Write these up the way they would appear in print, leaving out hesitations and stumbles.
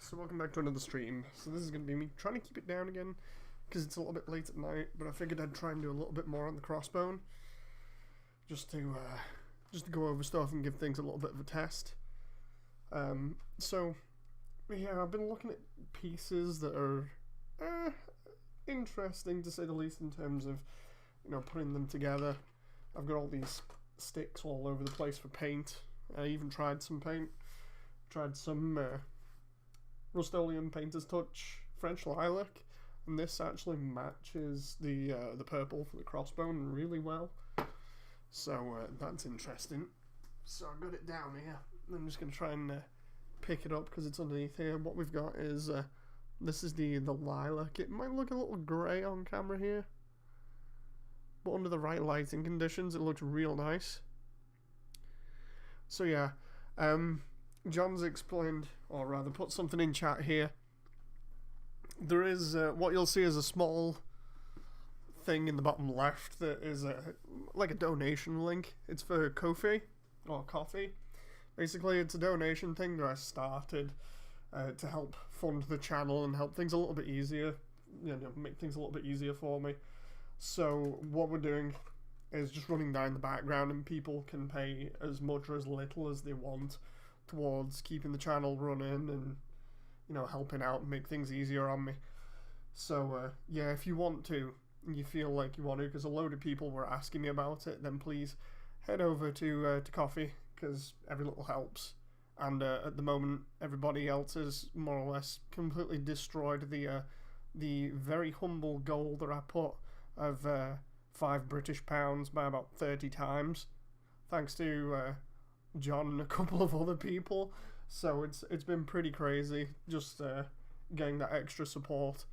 So welcome back to another stream. So this is going to be me trying to keep it down again, because it's a little bit late at night, but I figured I'd try and do a little bit more on the Crossbone, just to go over stuff and give things a little bit of a test. So yeah, I've been looking at pieces that are interesting to say the least in terms of, you know, putting them together. I've got all these sticks all over the place for paint. I even tried some paint. Tried some Rust-Oleum Painter's Touch French Lilac, and this actually matches the purple for the Crossbone really well. So that's interesting. So I got it down here. I'm just going to try and pick it up because it's underneath here. What we've got is this is the lilac. It might look a little grey on camera here, but under the right lighting conditions it looks real nice. So yeah, John's explained, or rather put something in chat here. There is, what you'll see is a small thing in the bottom left that is like a donation link. It's for Ko-fi, or coffee. Basically, it's a donation thing that I started to help fund the channel and help things a little bit easier, you know, make things a little bit easier for me. So what we're doing is just running down the background, and people can pay as much or as little as they want towards keeping the channel running and, you know, helping out and make things easier on me. So yeah, if you want to, and you feel like you want to, because a load of people were asking me about it, then please head over to Coffee, because every little helps. And at the moment, everybody else has more or less completely destroyed the very humble goal that I put of £5 British by about 30 times, thanks to John and a couple of other people. So it's been pretty crazy, just getting that extra support.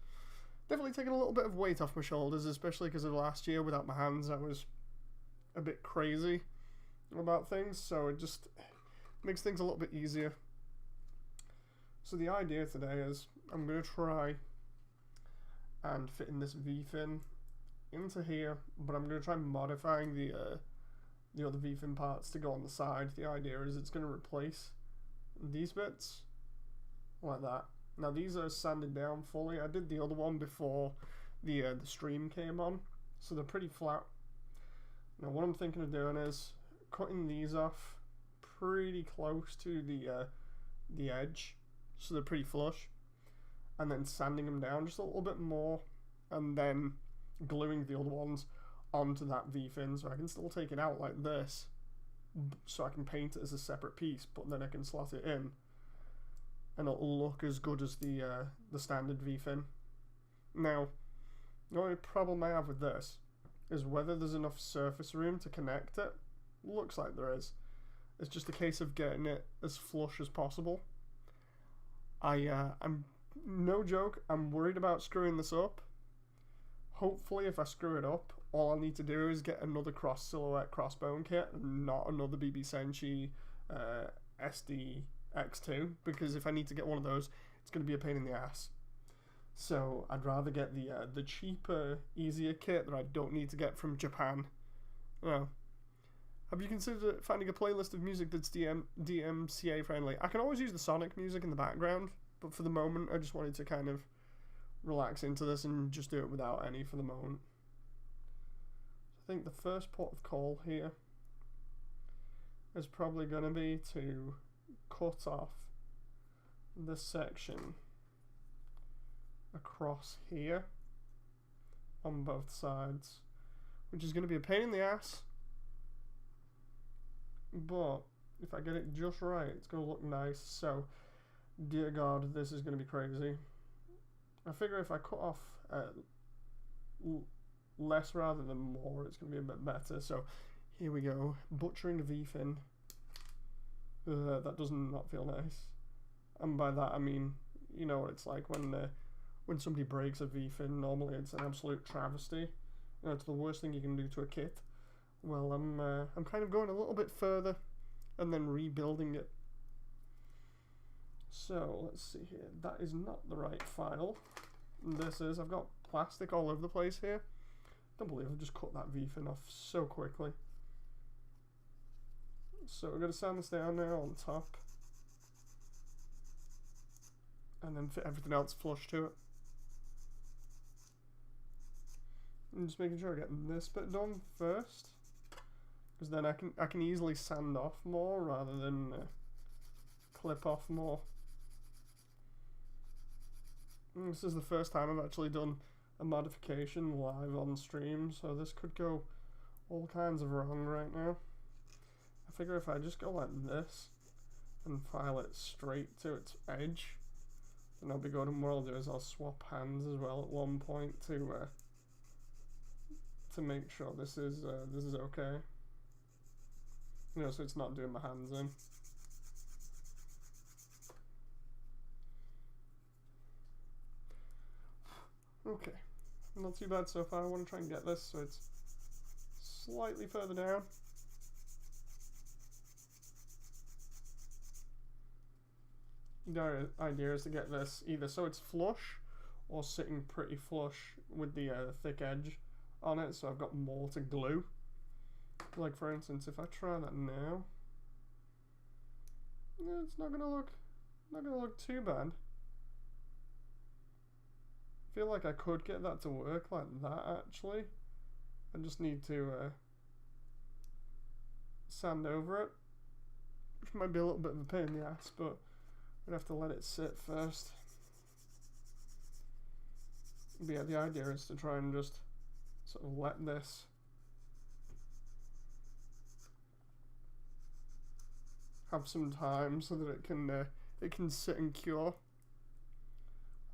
Definitely taking a little bit of weight off my shoulders, especially because of last year without my hands. I was a bit crazy about things, so it just makes things a little bit easier. So the idea today is I'm going to try and fit in this V-fin into here, but I'm going to try modifying the other V-fin parts to go on the side. The idea is it's going to replace these bits like that. Now these are sanded down fully. I did the other one before the stream came on, so they're pretty flat. Now what I'm thinking of doing is cutting these off pretty close to the edge, so they're pretty flush, and then sanding them down just a little bit more, and then gluing the other ones onto that V-fin, so I can still take it out like this, so I can paint it as a separate piece, but then I can slot it in and it'll look as good as the standard V-fin. Now, the only problem I have with this is whether there's enough surface room to connect it. Looks like there is. It's just a case of getting it as flush as possible. I'm no joke, I'm worried about screwing this up. Hopefully if I screw it up, all I need to do is get another cross silhouette Crossbone kit, and not another BB Senshi SDCS, because if I need to get one of those, it's going to be a pain in the ass. So I'd rather get the cheaper, easier kit that I don't need to get from Japan. Well, have you considered finding a playlist of music that's DMCA friendly? I can always use the Sonic music in the background, but for the moment I just wanted to kind of relax into this and just do it without any for the moment. I think the first port of call here is probably going to be to cut off this section across here on both sides, which is going to be a pain in the ass, but if I get it just right, it's going to look nice. So dear God, this is going to be crazy. I figure if I cut off less rather than more, it's going to be a bit better. So here we go, butchering the V-fin. That does not feel nice. And by that I mean, you know what it's like when somebody breaks a V-fin. Normally it's an absolute travesty. You know, it's the worst thing you can do to a kit. Well, I'm kind of going a little bit further and then rebuilding it. So let's see here. That is not the right file. This is. I've got plastic all over the place here. Don't believe I've just cut that V-fin off so quickly. So we're going to sand this down now on top. and then fit everything else flush to it. I'm just making sure I get this bit done first, because then I can easily sand off more rather than clip off more. And this is the first time I've actually done a modification live on stream, so this could go all kinds of wrong right now. I figure if I just go like this and file it straight to its edge, then I'll be good. And what I'll do is I'll swap hands as well at one point to make sure this is okay. You know, so it's not doing my hands in. Okay, not too bad so far. I want to try and get this so it's slightly further down. The idea is to get this either so it's flush or sitting pretty flush with the thick edge on it, so I've got more to glue. Like for instance, if I try that now, it's not gonna look too bad. I feel like I could get that to work like that actually. I just need to sand over it, which might be a little bit of a pain in the ass, but we'd have to let it sit first. But yeah, the idea is to try and just sort of let this have some time so that it can sit and cure.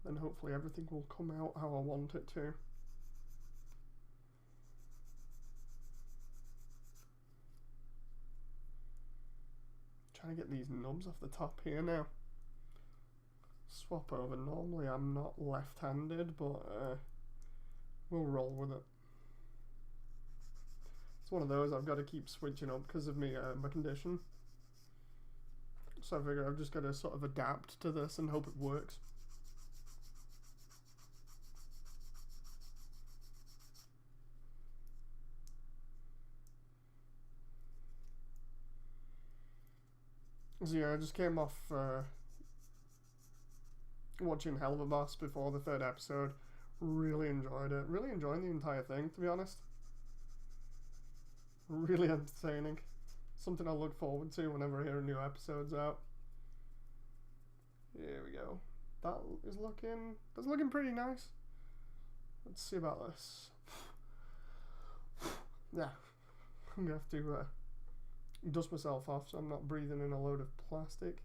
Then hopefully everything will come out how I want it to. Trying to get these nubs off the top here now. Swap over. Normally I'm not left-handed, but we'll roll with it. It's one of those I've got to keep switching up because of me my condition. So I figure I've just got to sort of adapt to this and hope it works. So yeah, I just came off watching Hell of a Boss before the 3rd episode. Really enjoyed it. Really enjoying the entire thing, to be honest. Really entertaining. Something I look forward to whenever I hear a new episode's out. Here we go. That's looking pretty nice. Let's see about this. Yeah. I'm gonna have to dust myself off so I'm not breathing in a load of plastic.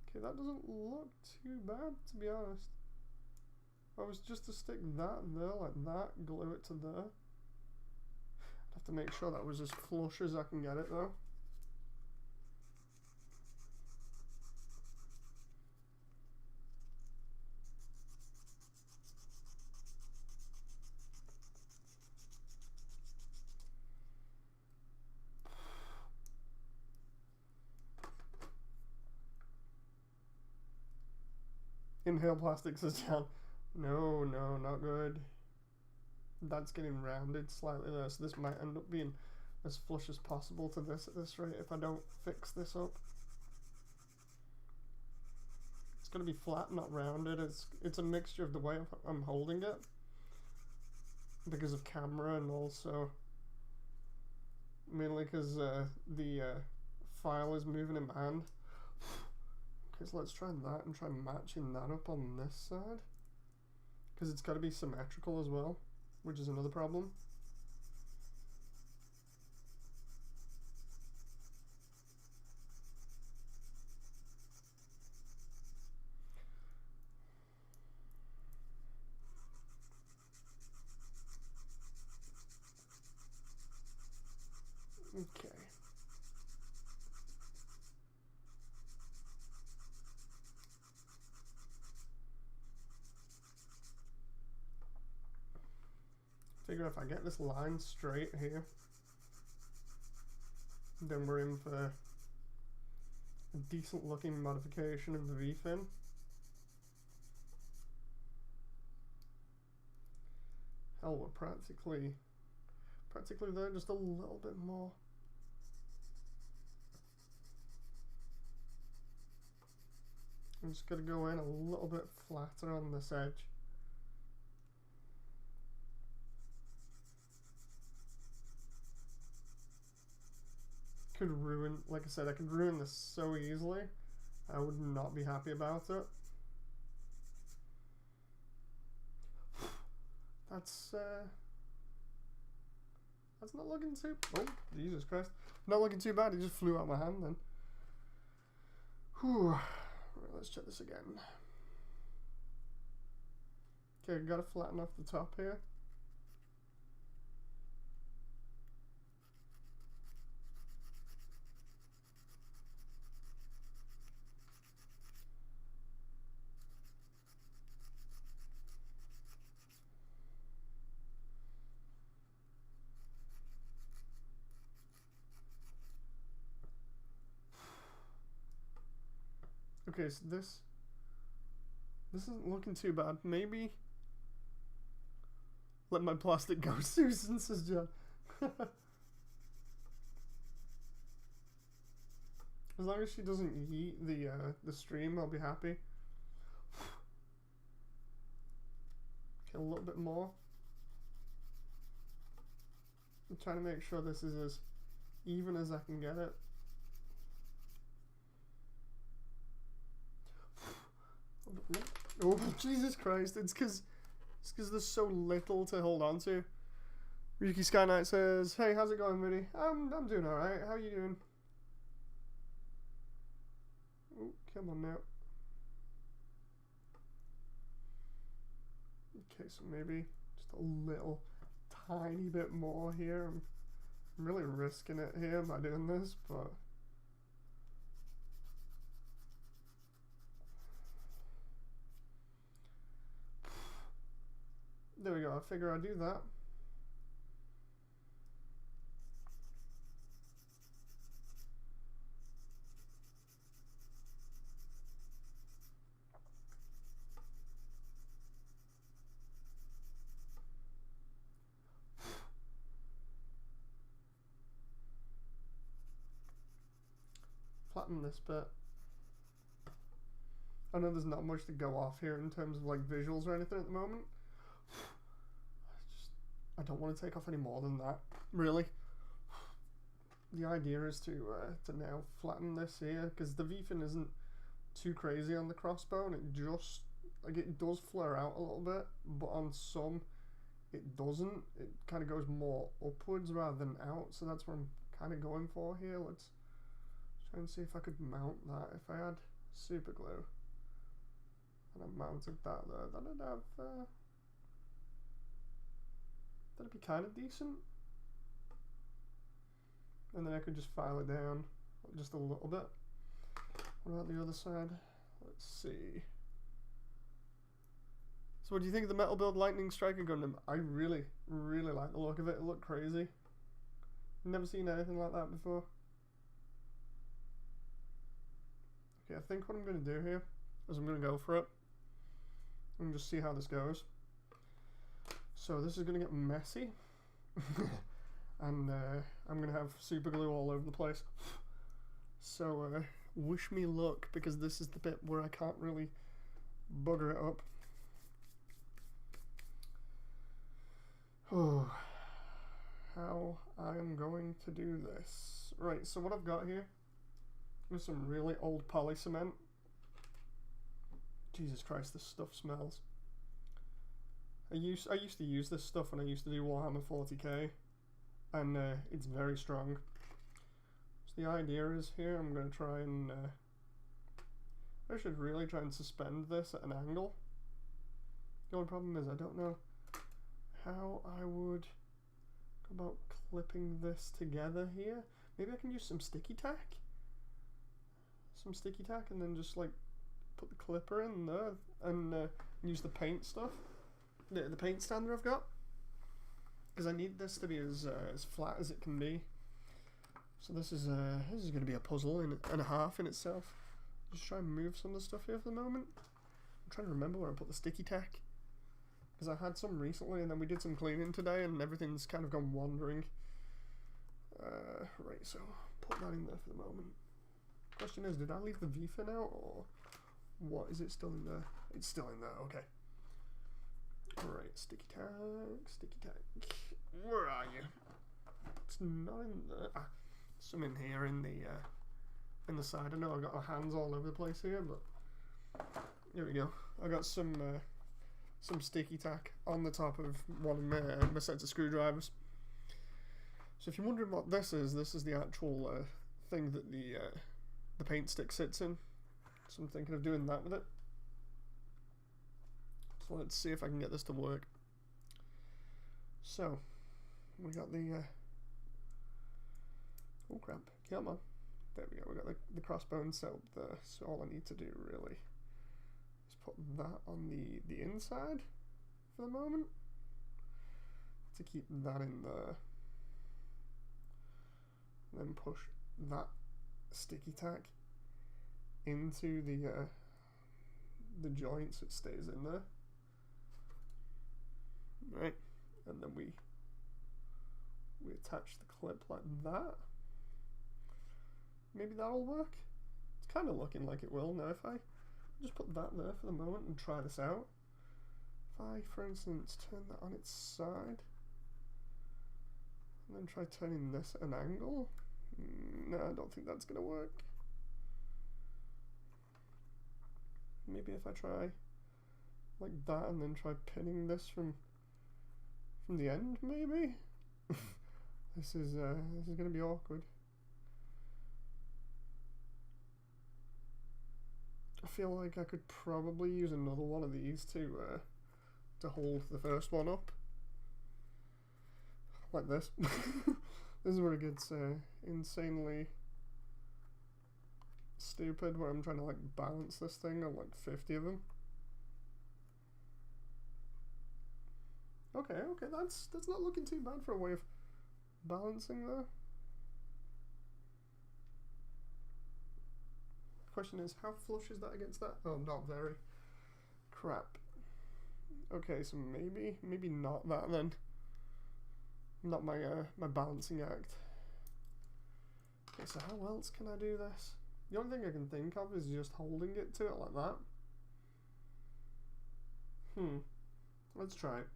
Okay, that doesn't look too bad, to be honest. If I was just to stick that there like that, glue it to there. I'd have to make sure that was as flush as I can get it though. Inhale plastic, says John. No, not good. That's getting rounded slightly there, so this might end up being as flush as possible to this at this rate if I don't fix this up. It's going to be flat, not rounded. It's a mixture of the way I'm holding it because of camera and also mainly because the file is moving in my hand. Okay, so let's try that and try matching that up on this side. Because it's got to be symmetrical as well, which is another problem. Okay. Figure if I get this line straight here, then we're in for a decent looking modification of the V-fin. Hell, we're practically there, just a little bit more. I'm just going to go in a little bit flatter on this edge. Could ruin, like I said, I could ruin this so easily. I would not be happy about it. That's not looking too... Oh, Jesus Christ. Not looking too bad. It just flew out my hand then. Whew. Right, let's check this again. Okay, gotta flatten off the top here. Okay, so this isn't looking too bad. Maybe let my plastic go, Susan, says John. As long as she doesn't yeet the stream, I'll be happy. Okay, a little bit more. I'm trying to make sure this is as even as I can get it. Oh, Jesus Christ, it's because there's so little to hold on to. Ryuki Sky Knight says, hey, how's it going, Moody? I'm doing alright. How are you doing? Oh, come on now. Okay, so maybe just a little tiny bit more here. I'm really risking it here by doing this, but... There we go, I figure I'd do that. Flatten this bit. I know there's not much to go off here in terms of like visuals or anything at the moment. I don't want to take off any more than that, really. The idea is to now flatten this here, because the V-fin isn't too crazy on the crossbone. It just, like, it does flare out a little bit, but on some it doesn't. It kind of goes more upwards rather than out, so that's what I'm kind of going for here. Let's try and see if I could mount that. If I had super glue and I mounted that there, then I'd have... that'd be kind of decent. And then I could just file it down just a little bit. What about the other side? Let's see. So what do you think of the Metal Build Lightning Striker Gundam? I really, really like the look of it. It looked crazy. Never seen anything like that before. Okay, I think what I'm going to do here is I'm going to go for it. And just see how this goes. So this is going to get messy. And I'm going to have super glue all over the place. So wish me luck, because this is the bit where I can't really bugger it up. Oh, how I am going to do this. Right, so what I've got here is some really old poly cement. Jesus Christ, this stuff smells. I used to use this stuff when I used to do Warhammer 40k, and it's very strong. So the idea is here, I'm going to try and I should really try and suspend this at an angle. The only problem is I don't know how I would go about clipping this together here. Maybe I can use some sticky tack? Some sticky tack, and then just like put the clipper in there and use the paint stuff. The paint stand that I've got, because I need this to be as flat as it can be. So this is going to be a puzzle and a half in itself. Just try and move some of the stuff here for the moment. I'm trying to remember where I put the sticky tack, because I had some recently and then we did some cleaning today and everything's kind of gone wandering. Right, so put that in there for the moment. Question is, did I leave the V-fin out, or What, is it still in there? It's still in there, okay. Alright, sticky tag, sticky tag. Where are you? It's not in there. Ah, some in here in the side. I know I got my hands all over the place here, but here we go. I got some sticky tack on the top of one of my sets of screwdrivers. So if you're wondering what this is the actual thing that the paint stick sits in. So I'm thinking of doing that with it. So let's see if I can get this to work. So we got the oh crap, come on. There we go, we got the crossbone set up there. So all I need to do really is put that on the inside for the moment to keep that in there. Then push that sticky tack into the joint so it stays in there. Right, and then we attach the clip like that. Maybe that'll work. It's kind of looking like it will now. If I just put that there for the moment and try this out. If I, for instance, turn that on its side and then try turning this at an angle. No, I don't think that's gonna work. Maybe if I try like that and then try pinning this from the end, maybe. This is gonna be awkward. I feel like I could probably use another one of these to hold the first one up, like this. This is where it gets insanely stupid, where I'm trying to like balance this thing on like 50 of them. Okay, that's not looking too bad for a way of balancing there. Question is, how flush is that against that? Oh, not very. Crap. Okay, so maybe not that then. Not my my balancing act. Okay, so how else can I do this? The only thing I can think of is just holding it to it like that. Let's try it.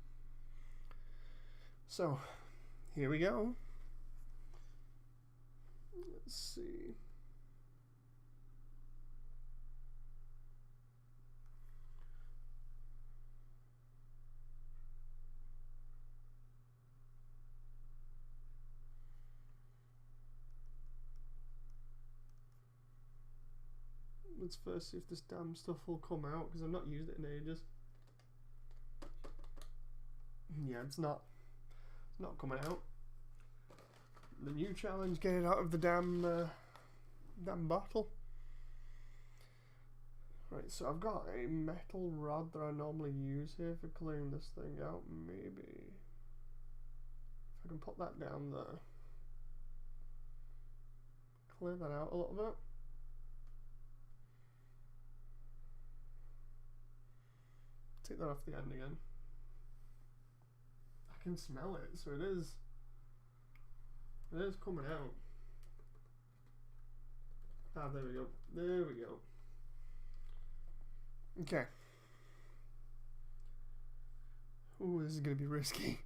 So, here we go. Let's see. Let's first see if this damn stuff will come out, because I've not used it in ages. Yeah, it's not coming out. The new challenge: get it out of the damn bottle. Right, so I've got a metal rod that I normally use here for clearing this thing out. Maybe if I can put that down there, clear that out a little bit. Take that off the end again. I can smell it, so it is coming out. Ah, there we go. There we go. Okay. Ooh, this is gonna be risky.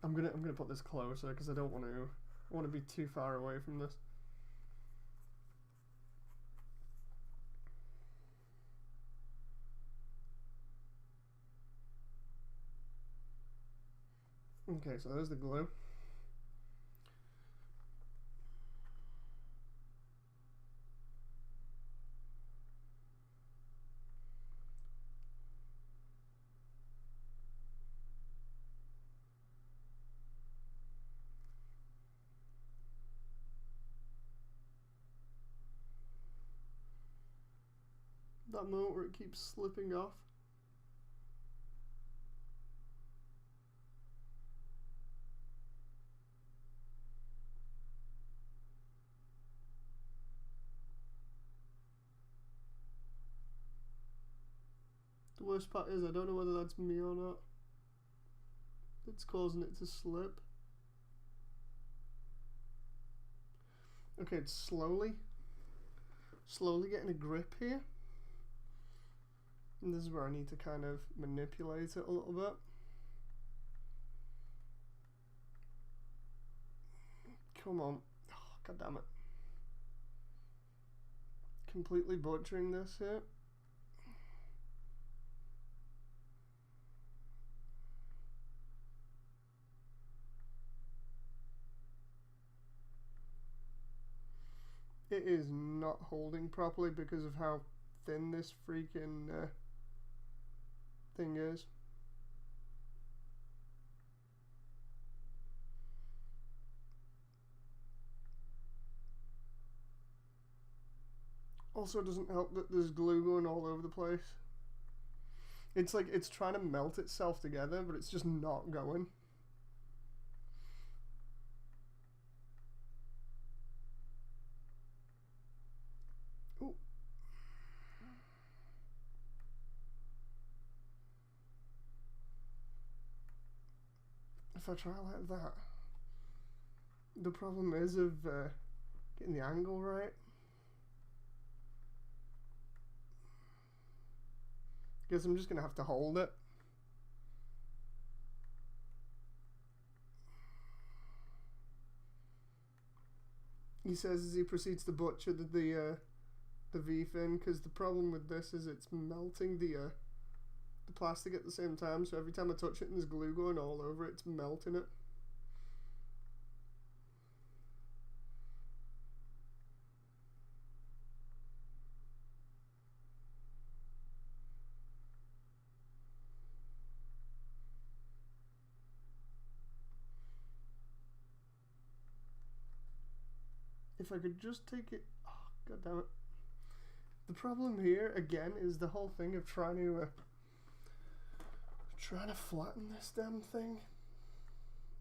I'm gonna put this closer because I don't want to be too far away from this. Okay, so there's the glue. That moment where it keeps slipping off. The worst part is I don't know whether that's me or not. It's causing it to slip. Okay, it's slowly getting a grip here. And this is where I need to kind of manipulate it a little bit. Come on. Oh, God damn it. Completely butchering this here. It is not holding properly because of how thin this freaking thing is. Also, it doesn't help that there's glue going all over the place. It's like it's trying to melt itself together, but it's just not going. Ooh. If I try like that, the problem is of getting the angle right. Guess I'm just gonna have to hold it. He says as he proceeds to butcher the V fin, because the problem with this is it's melting the plastic at the same time. So every time I touch it and there's glue going all over it, it's melting it. If I could just take it, oh, God damn it. The problem here again is the whole thing of trying to flatten this damn thing.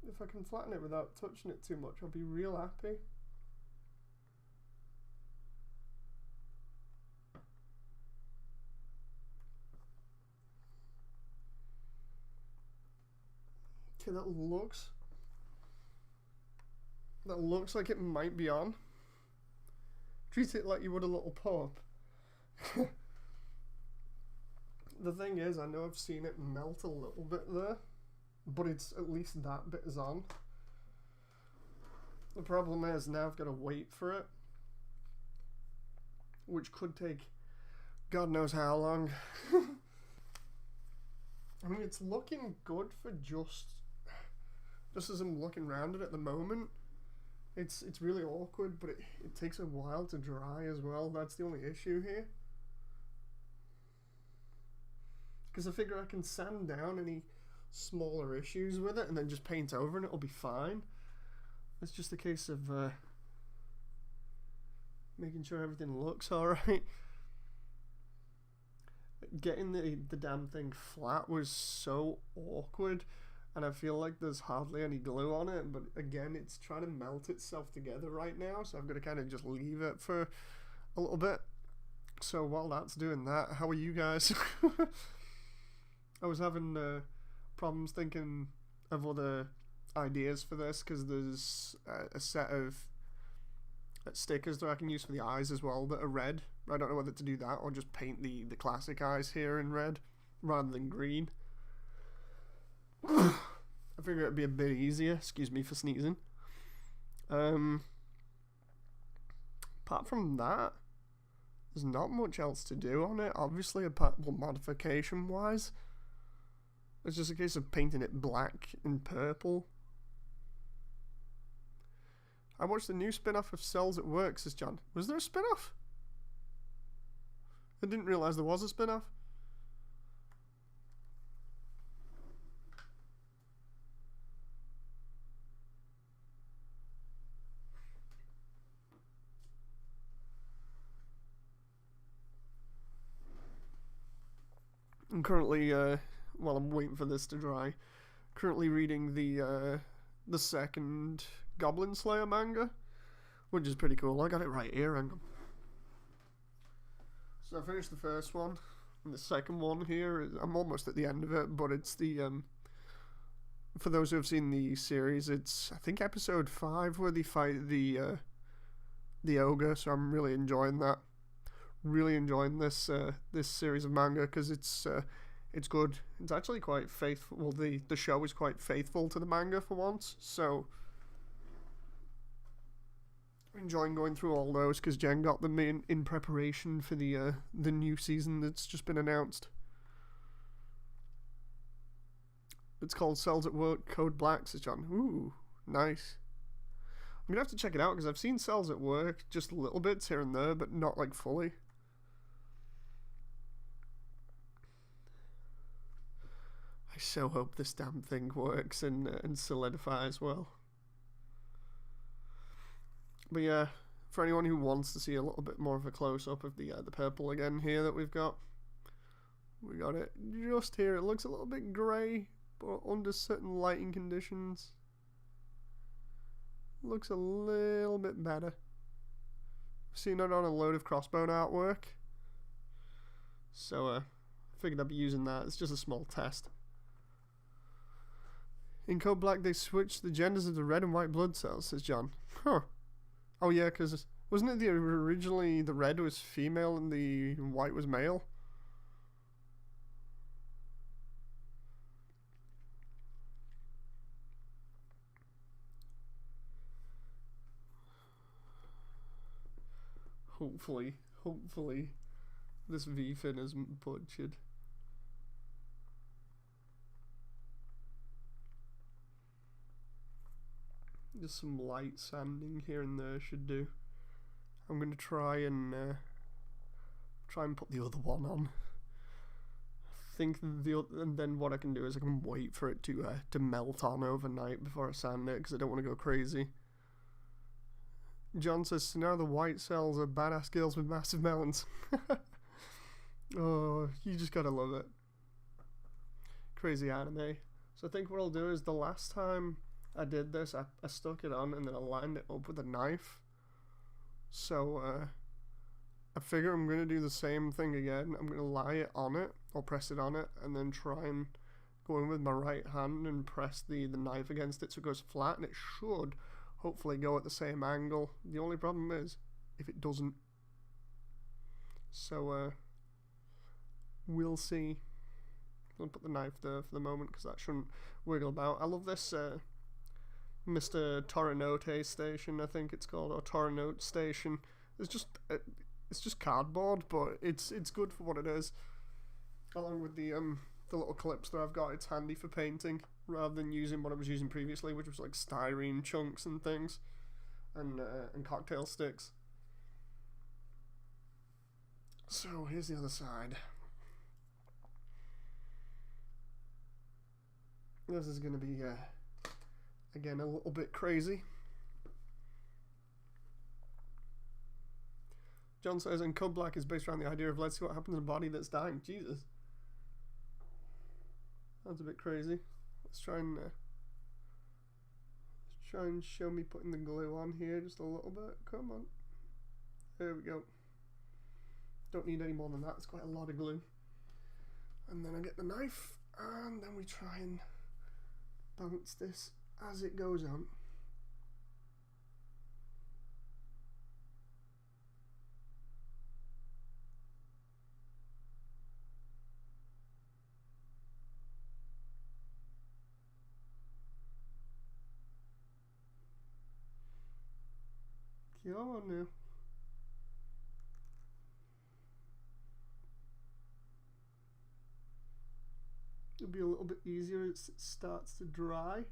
If I can flatten it without touching it too much, I'll be real happy. Okay, that looks like it might be on. Treat it like you would a little pup. The thing is, I know I've seen it melt a little bit there, but it's at least that bit is on. The problem is now I've got to wait for it, which could take God knows how long. I mean, it's looking good for just as I'm looking around it at the moment. It's really awkward, but it takes a while to dry as well. That's the only issue here. Because I figure I can sand down any smaller issues with it and then just paint over and it'll be fine. It's just a case of making sure everything looks alright. Getting the damn thing flat was so awkward, and I feel like there's hardly any glue on it, but again, it's trying to melt itself together right now, so I've got to kind of just leave it for a little bit. So while that's doing that, how are you guys? I was having problems thinking of other ideas for this, because there's a set of stickers that I can use for the eyes as well that are red. I don't know whether to do that or just paint the classic eyes here in red rather than green. I figure it'd be a bit easier. Excuse me for sneezing. Apart from that, there's not much else to do on it. Obviously, modification wise, it's just a case of painting it black and purple. I watched the new spin-off of Cells at Work, says John. Was there a spin-off? I didn't realise there was a spin-off. I'm currently, while I'm waiting for this to dry, currently reading the second Goblin Slayer manga, which is pretty cool. I got it right here, hang on. So I finished the first one, and the second one here, I'm almost at the end of it, but it's the, for those who have seen the series, it's, I think, episode 5 where they fight the ogre, so I'm really enjoying that. really enjoying this this series of manga because it's good. It's actually quite faithful. Well, the show is quite faithful to the manga for once, so enjoying going through all those because Jen got them in preparation for the new season that's just been announced. It's called Cells at Work Code Black, says John. Ooh, nice. I'm gonna have to check it out because I've seen Cells at Work just little bits here and there, but not like fully. I so hope this damn thing works and solidifies well. But yeah, for anyone who wants to see a little bit more of a close-up of the purple again here that we got it just here. It looks a little bit grey, but under certain lighting conditions, looks a little bit better. I've seen it on a load of Crossbone artwork, so I figured I'd be using that. It's just a small test. In Code Black, they switched the genders of the red and white blood cells, says John. Huh. Oh yeah, because wasn't it originally the red was female and the white was male? Hopefully, this V-fin isn't butchered. Just some light sanding here and there should do. I'm gonna try and put the other one on. I think and then what I can do is I can wait for it to melt on overnight before I sand it because I don't want to go crazy. John says, so now the white cells are badass girls with massive melons. Oh, you just gotta love it. Crazy anime. So I think what I'll do is the last time I did this, I stuck it on and then I lined it up with a knife. So I figure I'm going to do the same thing again. I'm going to lie it on it, or press it on it, and then try and go in with my right hand and press the knife against it so it goes flat, and it should hopefully go at the same angle. The only problem is if it doesn't. So we'll see. I'll put the knife there for the moment because that shouldn't wiggle about. I love this Mr. Torinote station, I think it's called, or Torinote station. It's just cardboard, but it's good for what it is. Along with the little clips that I've got, it's handy for painting rather than using what I was using previously, which was like styrene chunks and things, and cocktail sticks. So here's the other side. This is gonna be again a little bit crazy. John says, and Code Black is based around the idea of let's see what happens in a body that's dying. Jesus. That's a bit crazy. Let's try and show me putting the glue on here just a little bit. Come on. There we go. Don't need any more than that. It's quite a lot of glue. And then I get the knife, and then we try and bounce this as it goes on. Come on now. It'll be a little bit easier as it starts to dry.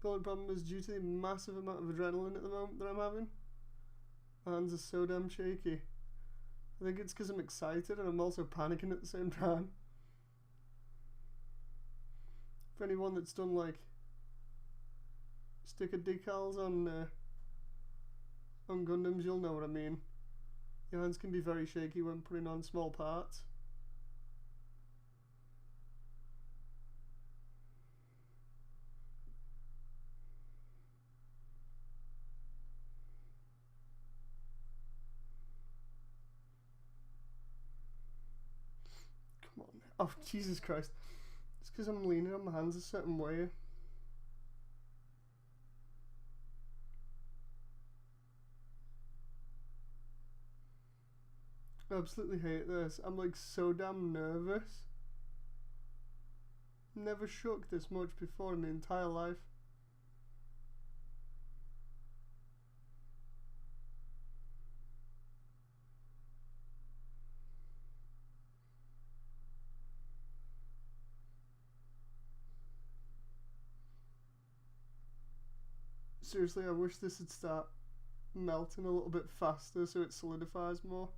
The only problem is due to the massive amount of adrenaline at the moment that I'm having, my hands are so damn shaky. I think it's because I'm excited and I'm also panicking at the same time. For anyone that's done like sticker decals on Gundams, you'll know what I mean. Your hands can be very shaky when putting on small parts. Come on. Oh, Jesus Christ. It's because I'm leaning on my hands a certain way. I absolutely hate this. I'm like so damn nervous. Never shook this much before in my entire life. Seriously, I wish this would start melting a little bit faster so it solidifies more.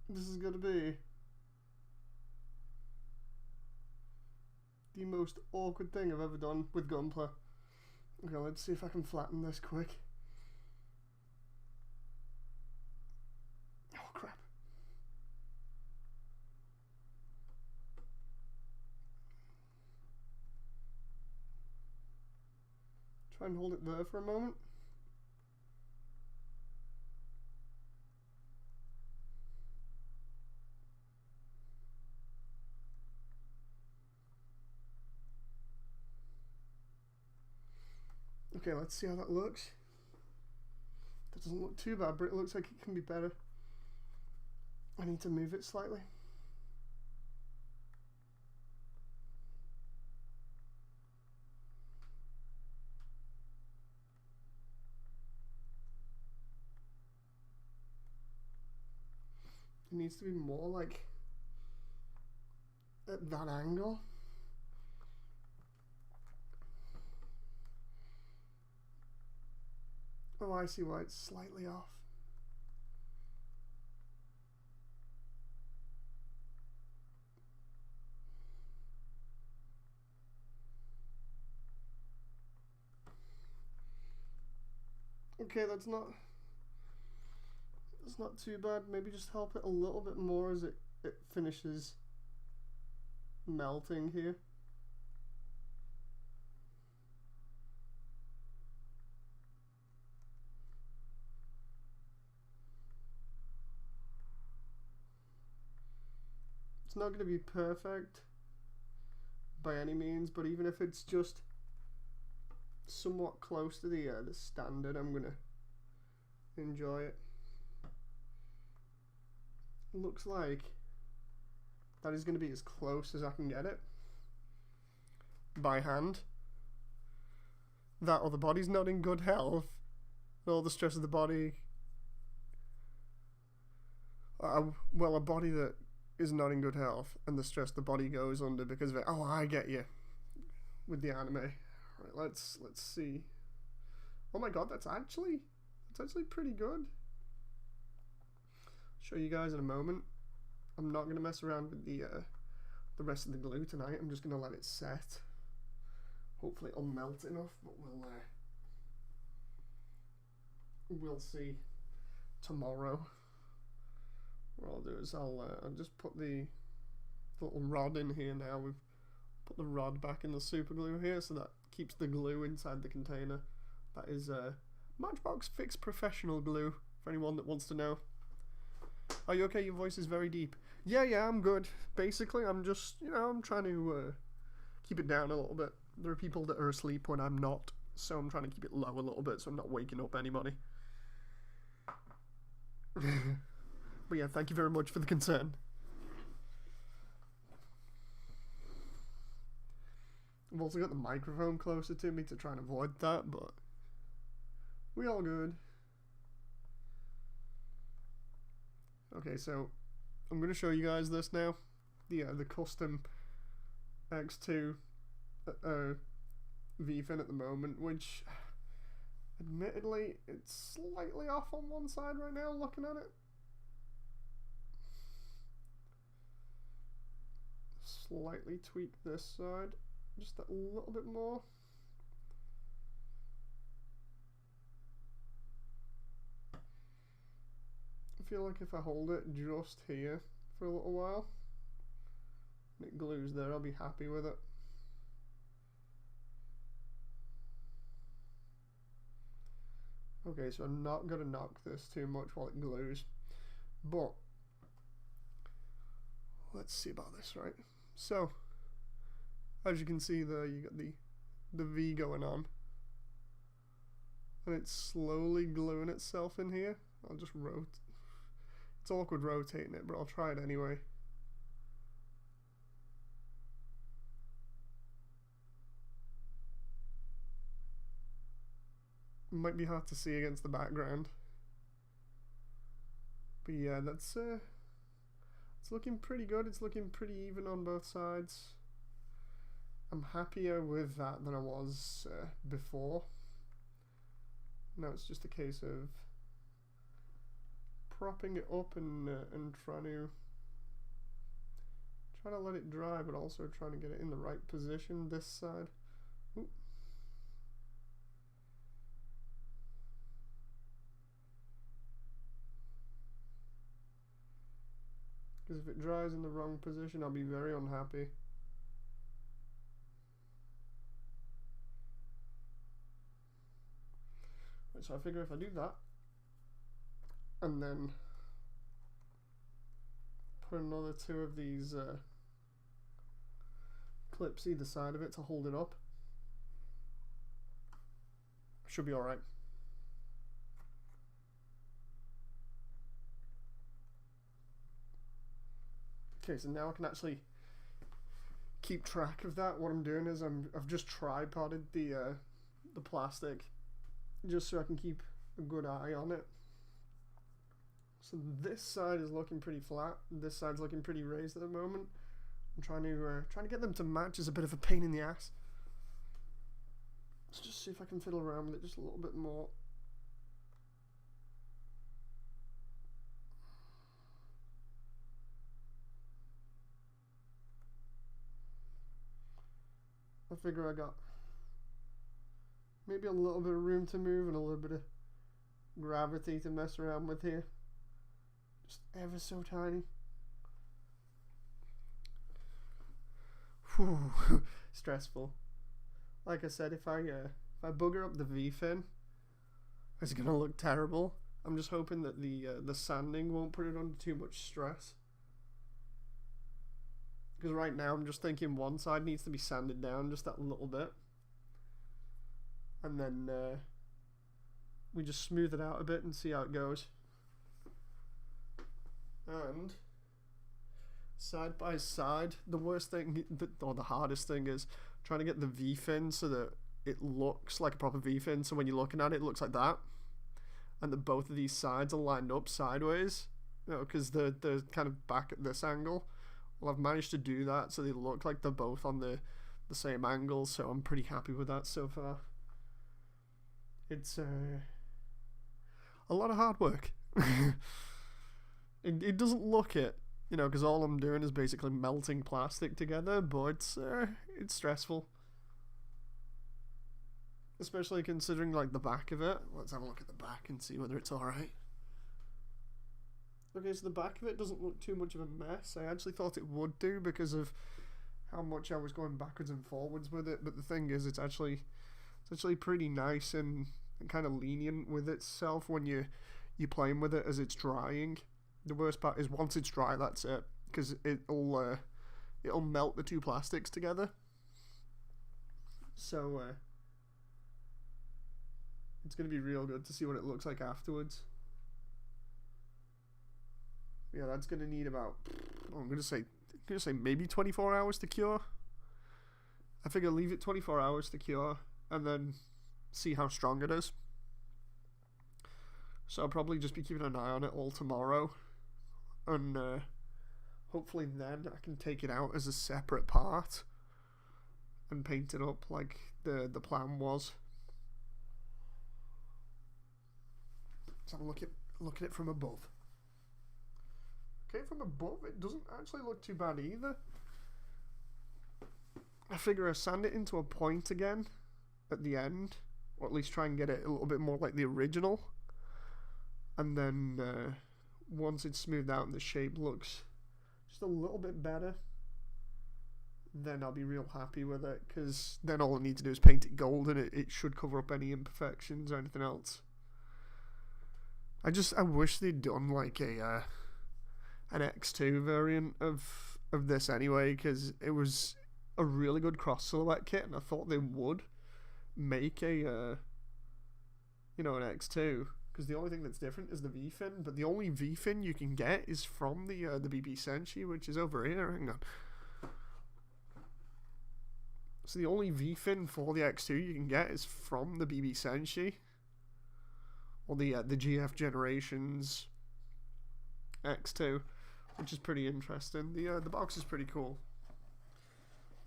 This is gonna be the most awkward thing I've ever done with Gunpla. Okay, let's see if I can flatten this quick. Oh crap. Try and hold it there for a moment. Okay, let's see how that looks. That doesn't look too bad, but it looks like it can be better. I need to move it slightly. It needs to be more like at that angle. Oh, I see why it's slightly off. Okay, that's not too bad. Maybe just help it a little bit more as it finishes melting here. It's not going to be perfect by any means, but even if it's just somewhat close to the standard, I'm gonna enjoy it. Looks like that is going to be as close as I can get it by hand. That or the body's not in good health, all the stress of the body. Well, a body that is not in good health and the stress the body goes under because of it. Oh, I get you with the anime. Right, let's see. Oh my god, that's actually pretty good. Show you guys in a moment. I'm not gonna mess around with the rest of the glue tonight. I'm just gonna let it set. Hopefully it'll melt enough, but we'll see tomorrow. What I'll do is I'll just put the little rod in here now. We've put the rod back in the super glue here, so that keeps the glue inside the container. That is Matchbox Fix Professional Glue, for anyone that wants to know. Are you okay? Your voice is very deep. Yeah, I'm good. Basically, I'm just, I'm trying to keep it down a little bit. There are people that are asleep when I'm not, so I'm trying to keep it low a little bit so I'm not waking up anybody. But yeah, thank you very much for the concern. I've also got the microphone closer to me to try and avoid that, but we all good. Okay, so I'm going to show you guys this now. The custom X2 V-fin at the moment, which admittedly it's slightly off on one side right now looking at it. Slightly tweak this side just a little bit more. I feel like if I hold it just here for a little while and it glues there, I'll be happy with it. Okay, so I'm not going to knock this too much while it glues, but let's see about this, right? So As you can see there, you got the V going on. And it's slowly gluing itself in here. I'll just rotate. It's awkward rotating it, but I'll try it anyway. It might be hard to see against the background. But yeah, that's it's looking pretty good. It's looking pretty even on both sides. I'm happier with that than I was before. Now it's just a case of propping it up and trying to let it dry, but also trying to get it in the right position this side. Ooh. Because if it dries in the wrong position, I'll be very unhappy. Right, so I figure if I do that, and then put another 2 of these clips either side of it to hold it up, should be alright. Okay, so now I can actually keep track of that. What I'm doing is I've just tripoded the plastic just so I can keep a good eye on it. So this side is looking pretty flat. This side's looking pretty raised at the moment. I'm trying to get them to match is a bit of a pain in the ass. Let's just see if I can fiddle around with it just a little bit more. I figure I got maybe a little bit of room to move and a little bit of gravity to mess around with here. Just ever so tiny. Whew. Stressful. Like I said, if I bugger up the V fin, it's gonna look terrible. I'm just hoping that the sanding won't put it under too much stress. Because right now I'm just thinking one side needs to be sanded down just that little bit. And then we just smooth it out a bit and see how it goes. And side by side, the worst thing, or the hardest thing, is trying to get the V-fin so that it looks like a proper V-fin. So when you're looking at it, it looks like that. And that both of these sides are lined up sideways. You know, because they're kind of back at this angle. Well, I've managed to do that so they look like they're both on the same angle. So I'm pretty happy with that so far. It's a lot of hard work. It doesn't look it, you know, because all I'm doing is basically melting plastic together, but it's stressful. Especially considering, like, the back of it. Let's have a look at the back and see whether it's alright. Okay, so the back of it doesn't look too much of a mess. I actually thought it would do because of how much I was going backwards and forwards with it, but the thing is, it's actually pretty nice and kind of lenient with itself when you're playing with it as it's drying. The worst part is once it's dry, that's it, because it'll melt the two plastics together. So it's gonna be real good to see what it looks like afterwards. Yeah, that's gonna need about, I'm gonna say maybe 24 hours to cure. I figure leave it 24 hours to cure and then see how strong it is. So I'll probably just be keeping an eye on it all tomorrow. And hopefully then I can take it out as a separate part and paint it up like the plan was. Let's have a look at it from above. Okay, from above it doesn't actually look too bad either. I figure I sand it into a point again at the end, or at least try and get it a little bit more like the original. And then once it's smoothed out and the shape looks just a little bit better, then I'll be real happy with it, because then all I need to do is paint it gold and it should cover up any imperfections or anything else. I wish they'd done like an X2 variant of this anyway, because it was a really good cross silhouette kit, and I thought they would make a you know, an X2, because the only thing that's different is the V-fin, but the only V-fin you can get is from the BB Senshi, which is over here. Hang on. So the only V-fin for the X2 you can get is from the BB Senshi, or the GF Generations X2, which is pretty interesting. The box is pretty cool.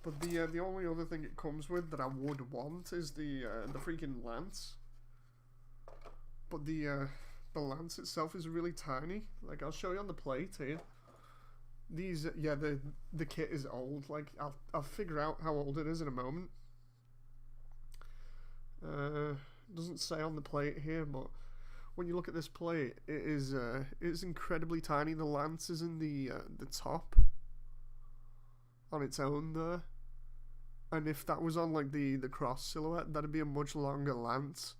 But the only other thing it comes with that I would want is the freaking lance. But the lance itself is really tiny. Like, I'll show you on the plate here. These, yeah, the kit is old. Like, I'll figure out how old it is in a moment. Doesn't say on the plate here, but when you look at this plate, it's incredibly tiny. The lance is in the top on its own there. And if that was on like the cross silhouette, that'd be a much longer lance.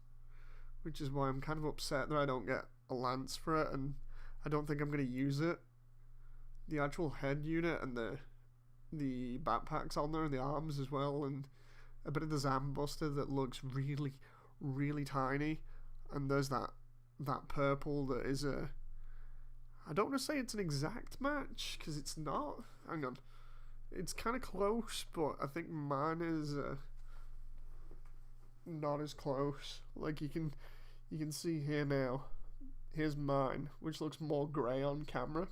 Which is why I'm kind of upset that I don't get a lance for it, and I don't think I'm going to use it. The actual head unit and the backpacks on there and the arms as well, and a bit of the Zambuster that looks really, really tiny. And there's that purple that is a... I don't want to say it's an exact match, because it's not. Hang on. It's kind of close, but I think mine is... not as close. Like, you can see here now, here's mine, which looks more grey on camera,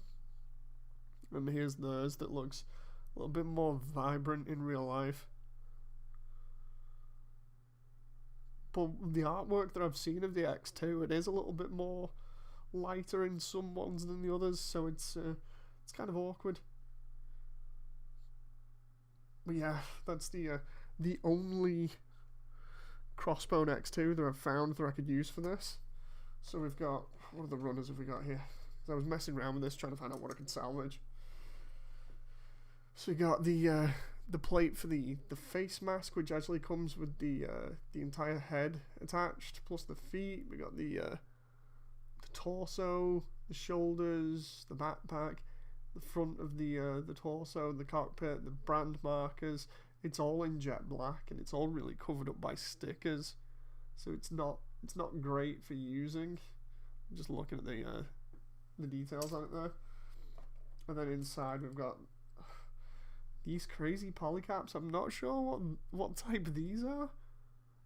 and here's theirs that looks a little bit more vibrant in real life. But the artwork that I've seen of the X2, it is a little bit more lighter in some ones than the others, so it's kind of awkward. But yeah, that's the only Crossbone X2 that I've found that I could use for this. So we've got, what are the runners have we got here? I was messing around with this trying to find out what I could salvage. So we got the plate for the face mask, which actually comes with the entire head attached, plus the feet. We got the torso, the shoulders, the backpack, the front of the torso, the cockpit, the brand markers. It's all in jet black, and it's all really covered up by stickers, so it's not great for using. I'm just looking at the details on it there. And then inside we've got these crazy polycaps. I'm not sure what type these are.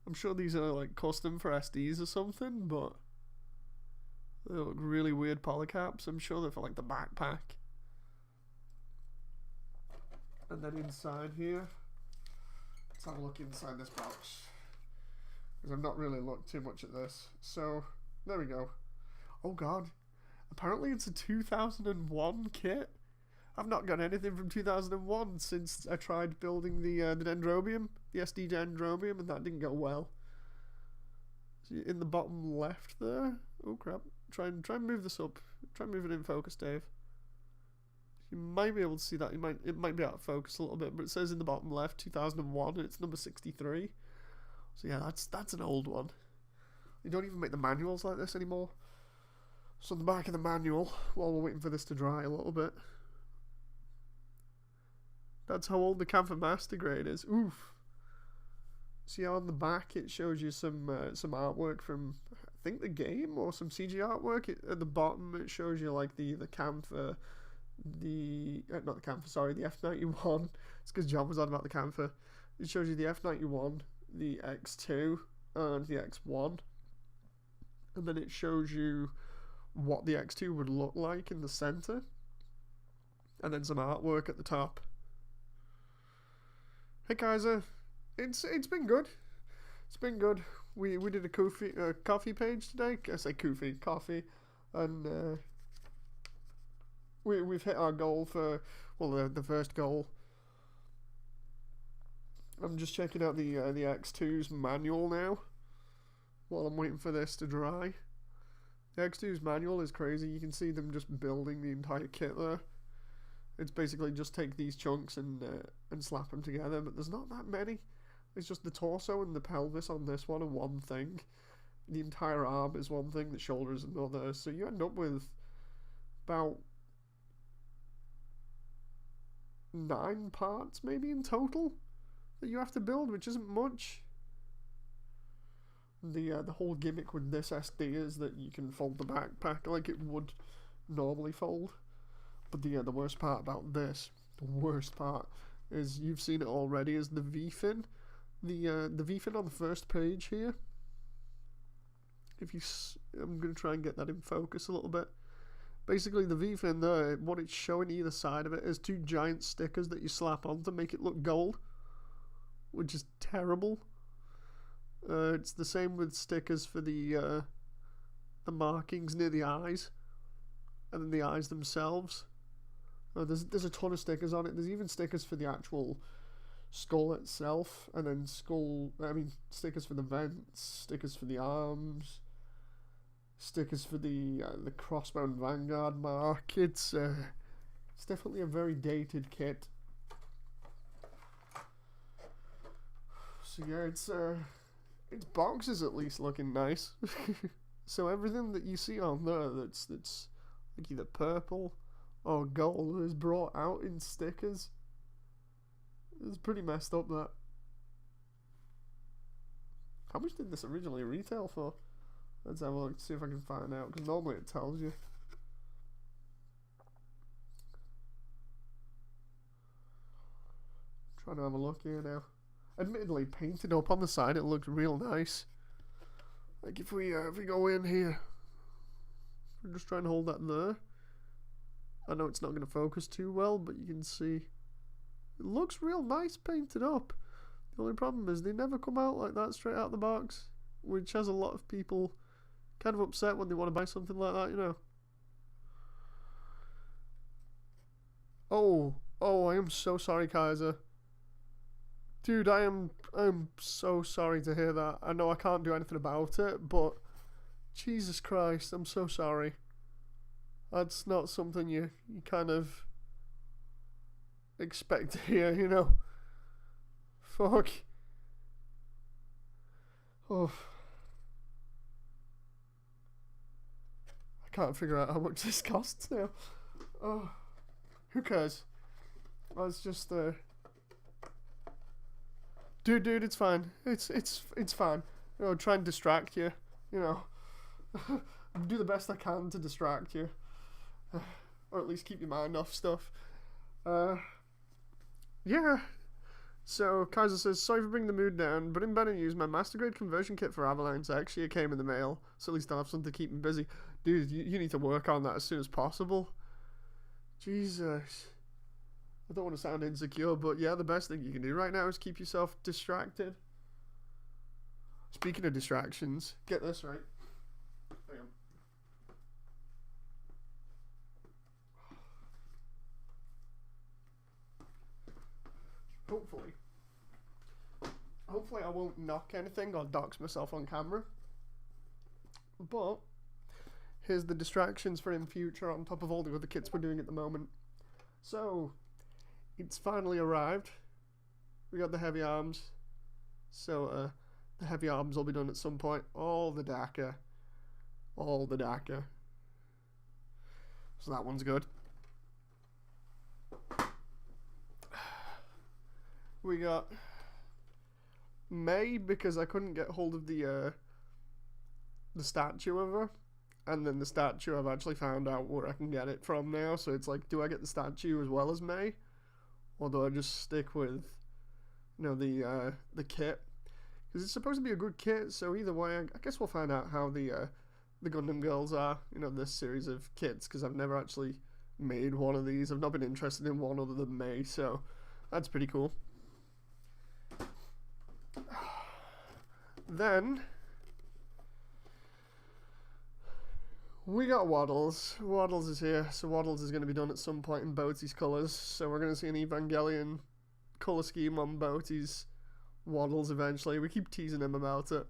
I'm sure these are like custom for SDs or something, but they look really weird polycaps. I'm sure they're for like the backpack. And then inside here, let's have a look inside this box, because I've not really looked too much at this. So there we go. Oh god, apparently it's a 2001 kit. I've not got anything from 2001 since I tried building the Dendrobium, the SD Dendrobium, and that didn't go well. So in the bottom left there, oh crap, try and move this up. Try and move it in focus, Dave. You might be able to see that. It might be out of focus a little bit, but it says in the bottom left 2001, and it's number 63. So yeah, that's an old one. They don't even make the manuals like this anymore. So on the back of the manual, while we're waiting for this to dry a little bit, that's how old the Camphor Master Grade is. Oof. See how on the back it shows you some artwork from, I think, the game, or some CG artwork. At the bottom it shows you like the Camphor, not the Camphor, sorry, the F91. It's because John was on about the Camphor. It shows you the F91, the X2, and the X1. And then it shows you what the X2 would look like in the center, and then some artwork at the top. Hey Kaiser, it's been good. It's been good. We did a coffee page today. I say coffee, and we've hit our goal for, well, the first goal. I'm just checking out the X2's manual now while I'm waiting for this to dry. The X2's manual is crazy. You can see them just building the entire kit there. It's basically just take these chunks and slap them together, but there's not that many. It's just the torso and the pelvis on this one are one thing. The entire arm is one thing, the shoulder is another. So you end up with about 9 parts maybe in total that you have to build, which isn't much. The whole gimmick with this SD is that you can fold the backpack like it would normally fold. But the worst part about this, the worst part, is you've seen it already, is the V-fin. The V-fin on the first page here. I'm going to try and get that in focus a little bit. Basically, the V-fin there, what it's showing either side of it is 2 giant stickers that you slap on to make it look gold, which is terrible. It's the same with stickers for the markings near the eyes, and then the eyes themselves. There's a ton of stickers on it. There's even stickers for the actual skull itself, and then stickers for the vents, stickers for the arms, stickers for the Crossbone Vanguard mark. It's definitely a very dated kit. So yeah, its box is at least looking nice. So everything that you see on there that's like either purple or gold is brought out in stickers. It's pretty messed up, that. How much did this originally retail for? Let's have a look, see if I can find out, because normally it tells you. Trying to have a look here now. Admittedly, painted up on the side, it looked real nice. Like if we go in here, we're just trying to hold that there. I know it's not going to focus too well, but you can see it looks real nice painted up. The only problem is they never come out like that straight out of the box, which has a lot of people kind of upset when they want to buy something like that, you know. Oh, I am so sorry, Kaiser. Dude, I'm so sorry to hear that. I know I can't do anything about it, but Jesus Christ, I'm so sorry. That's not something you kind of expect to hear, you know. Fuck. Oh. I can't figure out how much this costs now. Oh. Who cares? Let's just Dude, it's fine. It's fine. You know, try and distract you. You know, do the best I can to distract you, or at least keep your mind off stuff. Yeah. So Kaiser says, sorry for bringing the mood down, but in better news, my master grade conversion kit for Avalanche actually came in the mail, so at least I'll have something to keep me busy. Dude, you need to work on that as soon as possible. Jesus. I don't want to sound insecure, but yeah, the best thing you can do right now is keep yourself distracted. Speaking of distractions, get this right. Hang on. Hopefully I won't knock anything or dox myself on camera. But here's the distractions for in future on top of all the other kits we're doing at the moment. So it's finally arrived. We got the heavy arms. So the heavy arms will be done at some point. All the DACA. So that one's good. We got May, because I couldn't get hold of the statue of her, and then the statue I've actually found out where I can get it from now. So it's like, do I get the statue as well as May, or do I just stick with, you know, the kit? Because it's supposed to be a good kit. So either way, I guess we'll find out how the Gundam girls are. You know, this series of kits, because I've never actually made one of these. I've not been interested in one other than May, so that's pretty cool. Then we got Waddles. Waddles is here, so Waddles is going to be done at some point in Boaty's colours. So we're going to see an Evangelion colour scheme on Boaty's Waddles eventually. We keep teasing him about it.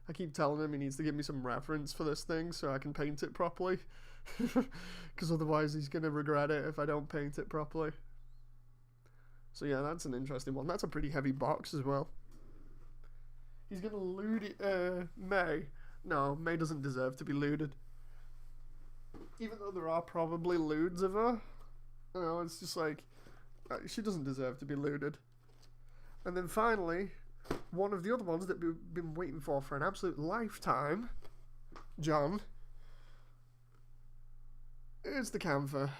I keep telling him he needs to give me some reference for this thing so I can paint it properly. Because otherwise he's going to regret it if I don't paint it properly. So yeah, that's an interesting one. That's a pretty heavy box as well. He's going to loot May. No, May doesn't deserve to be looted. Even though there are probably lewds of her. You know, it's just like, She doesn't deserve to be looted. And then finally, one of the other ones that we've been waiting for an absolute lifetime, John, is the Camphor.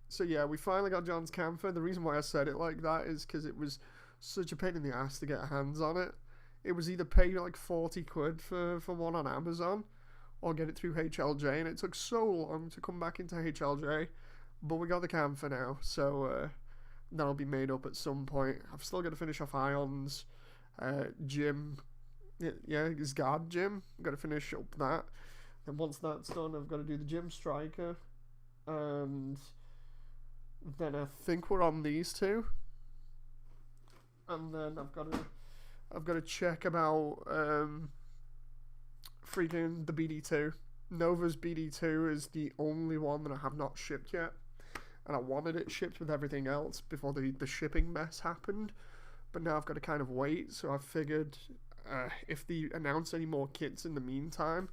So yeah, we finally got John's Camphor. The reason why I said it like that is because it was such a pain in the ass to get hands on it. It was either pay like 40 quid for one on Amazon, or get it through HLJ, and it took so long to come back into HLJ. But we got the Camphor now, so that'll be made up at some point. I've still got to finish off Ion's gym. Yeah, his guard gym. I've got to finish up that. And once that's done, I've got to do the gym striker. And then I think we're on these two. And then I've got to check about freaking the BD2. Nova's BD2 is the only one that I have not shipped yet. And I wanted it shipped with everything else before the shipping mess happened. But now I've got to kind of wait, so I figured if they announce any more kits in the meantime,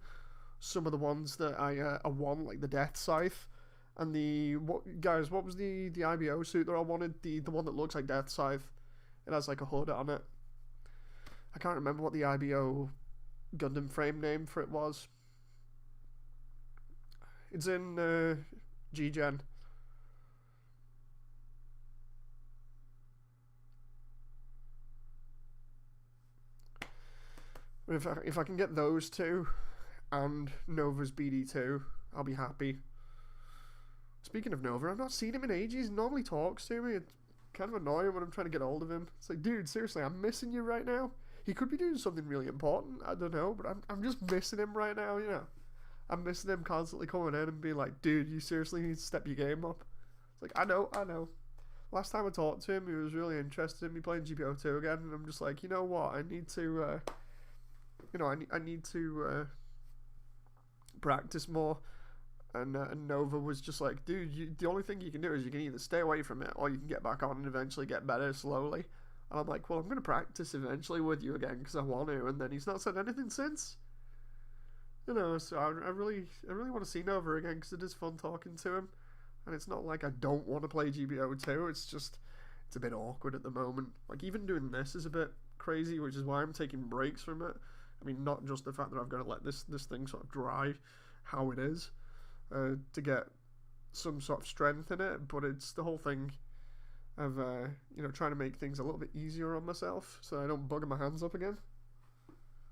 some of the ones that I want, like the Death Scythe, and what was the IBO suit that I wanted? The one that looks like Death Scythe. It has like a hood on it. I can't remember what the IBO Gundam frame name for it was. It's in G-Gen. If I can get those two and Nova's BD2, I'll be happy. Speaking of Nova, I've not seen him in ages. He normally talks to me. It's kind of annoying when I'm trying to get hold of him. It's like, dude, seriously, I'm missing you right now. He could be doing something really important. I don't know, but I'm just missing him right now, you know. I'm missing him constantly coming in and being like, dude, you seriously need to step your game up. It's like, I know. Last time I talked to him, he was really interested in me playing GPO2 again, and I'm just like, you know what, I need to, I need to practice more. And Nova was just like, dude, the only thing you can do is you can either stay away from it or you can get back on and eventually get better slowly. And I'm like, well, I'm going to practice eventually with you again because I want to. And then he's not said anything since. You know, so I really want to see Nova again because it is fun talking to him. And it's not like I don't want to play GBO2. It's just, it's a bit awkward at the moment. Like, even doing this is a bit crazy, which is why I'm taking breaks from it. I mean, not just the fact that I've got to let this thing sort of dry how it is. To get some sort of strength in it, but it's the whole thing of trying to make things a little bit easier on myself so I don't bugger my hands up again.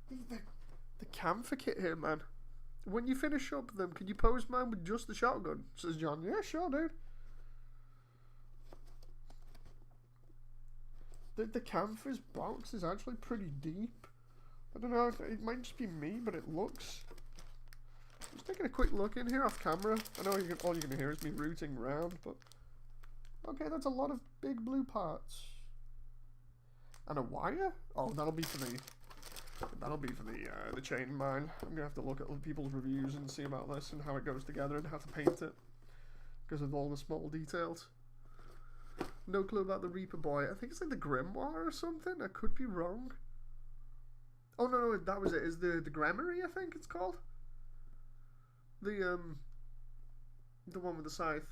The Camphor kit here, man. When you finish up them, can you pose mine with just the shotgun? Says John. Yeah, sure, dude. The Camphor's box is actually pretty deep. I don't know, it might just be me, but it looks... Just taking a quick look in here off camera. I know all you're going to hear is me rooting around, but... Okay, that's a lot of big blue parts. And a wire? Oh, that'll be for the chain mine. I'm going to have to look at other people's reviews and see about this and how it goes together and how to paint it. Because of all the small details. No clue about the Reaper Boy. I think it's like the Grimoire or something. I could be wrong. Oh, no, that was it. Is the Gramarye, I think it's called? The one with the scythe.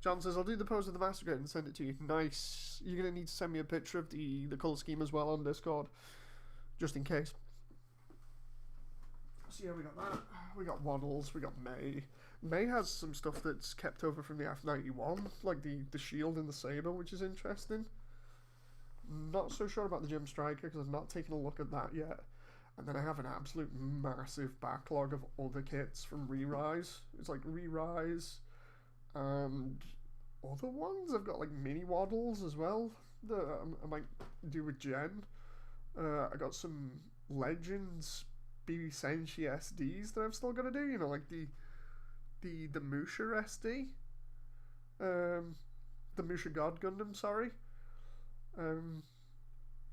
John says, I'll do the pose of the Master Grade and send it to you. Nice. You're going to need to send me a picture of the colour scheme as well on Discord. Just in case. So yeah, we got that. We got Waddles. We got May. May has some stuff that's kept over from the F91. Like the shield and the saber, which is interesting. Not so sure about the Gym Striker because I've not taken a look at that yet. And then I have an absolute massive backlog of other kits from Re-Rise. It's like Re-Rise and other ones. I've got like mini Waddles as well that I might do with Jen. I got some Legends BB Senshi SDs that I've still got to do. You know, like the Musha SD. The Musha God Gundam, sorry.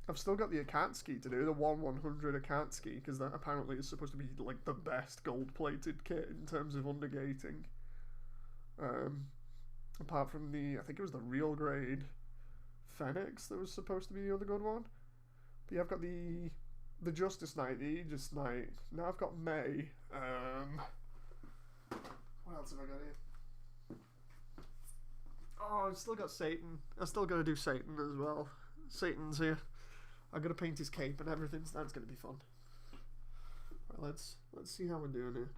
I've still got the Akatsuki to do, the 1/100 Akatsuki, because that apparently is supposed to be like the best gold-plated kit in terms of undergating. Apart from I think it was the real grade Phoenix that was supposed to be the other good one. But yeah, I've got the Justice Knight, the Aegis Knight. Now I've got May. What else have I got here? Oh, I've still got Satan. I still got to do Satan as well. Satan's here. I got to paint his cape and everything, so that's gonna be fun. Right, let's see how we're doing here.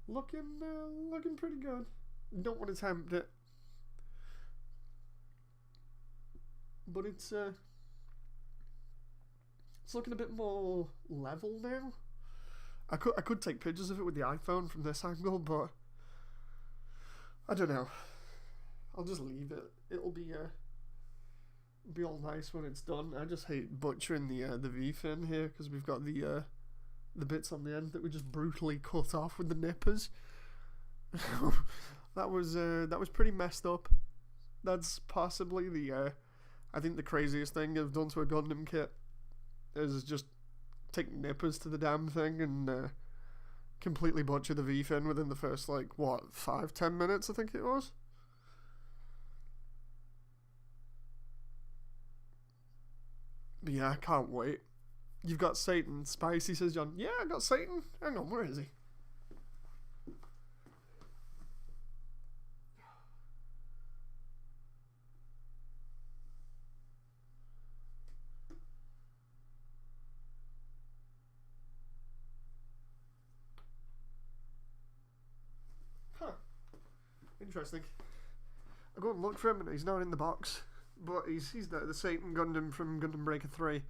Looking pretty good. Don't want to tempt it, but it's looking a bit more level now. I could take pictures of it with the iPhone from this angle, but I don't know. I'll just leave it. It'll be all nice when it's done. I just hate butchering the V fin here because we've got the bits on the end that we just brutally cut off with the nippers. that was pretty messed up. That's possibly I think the craziest thing I've done to a Gundam kit is just take nippers to the damn thing and completely butcher the V fin within the first, like, what, 5-10 minutes I think it was. But yeah, I can't wait. You've got Satan. Spicy, says John. Yeah, I got Satan. Hang on, where is he? Huh. Interesting. I go and look for him and he's not in the box. But he's the Satan Gundam from Gundam Breaker 3.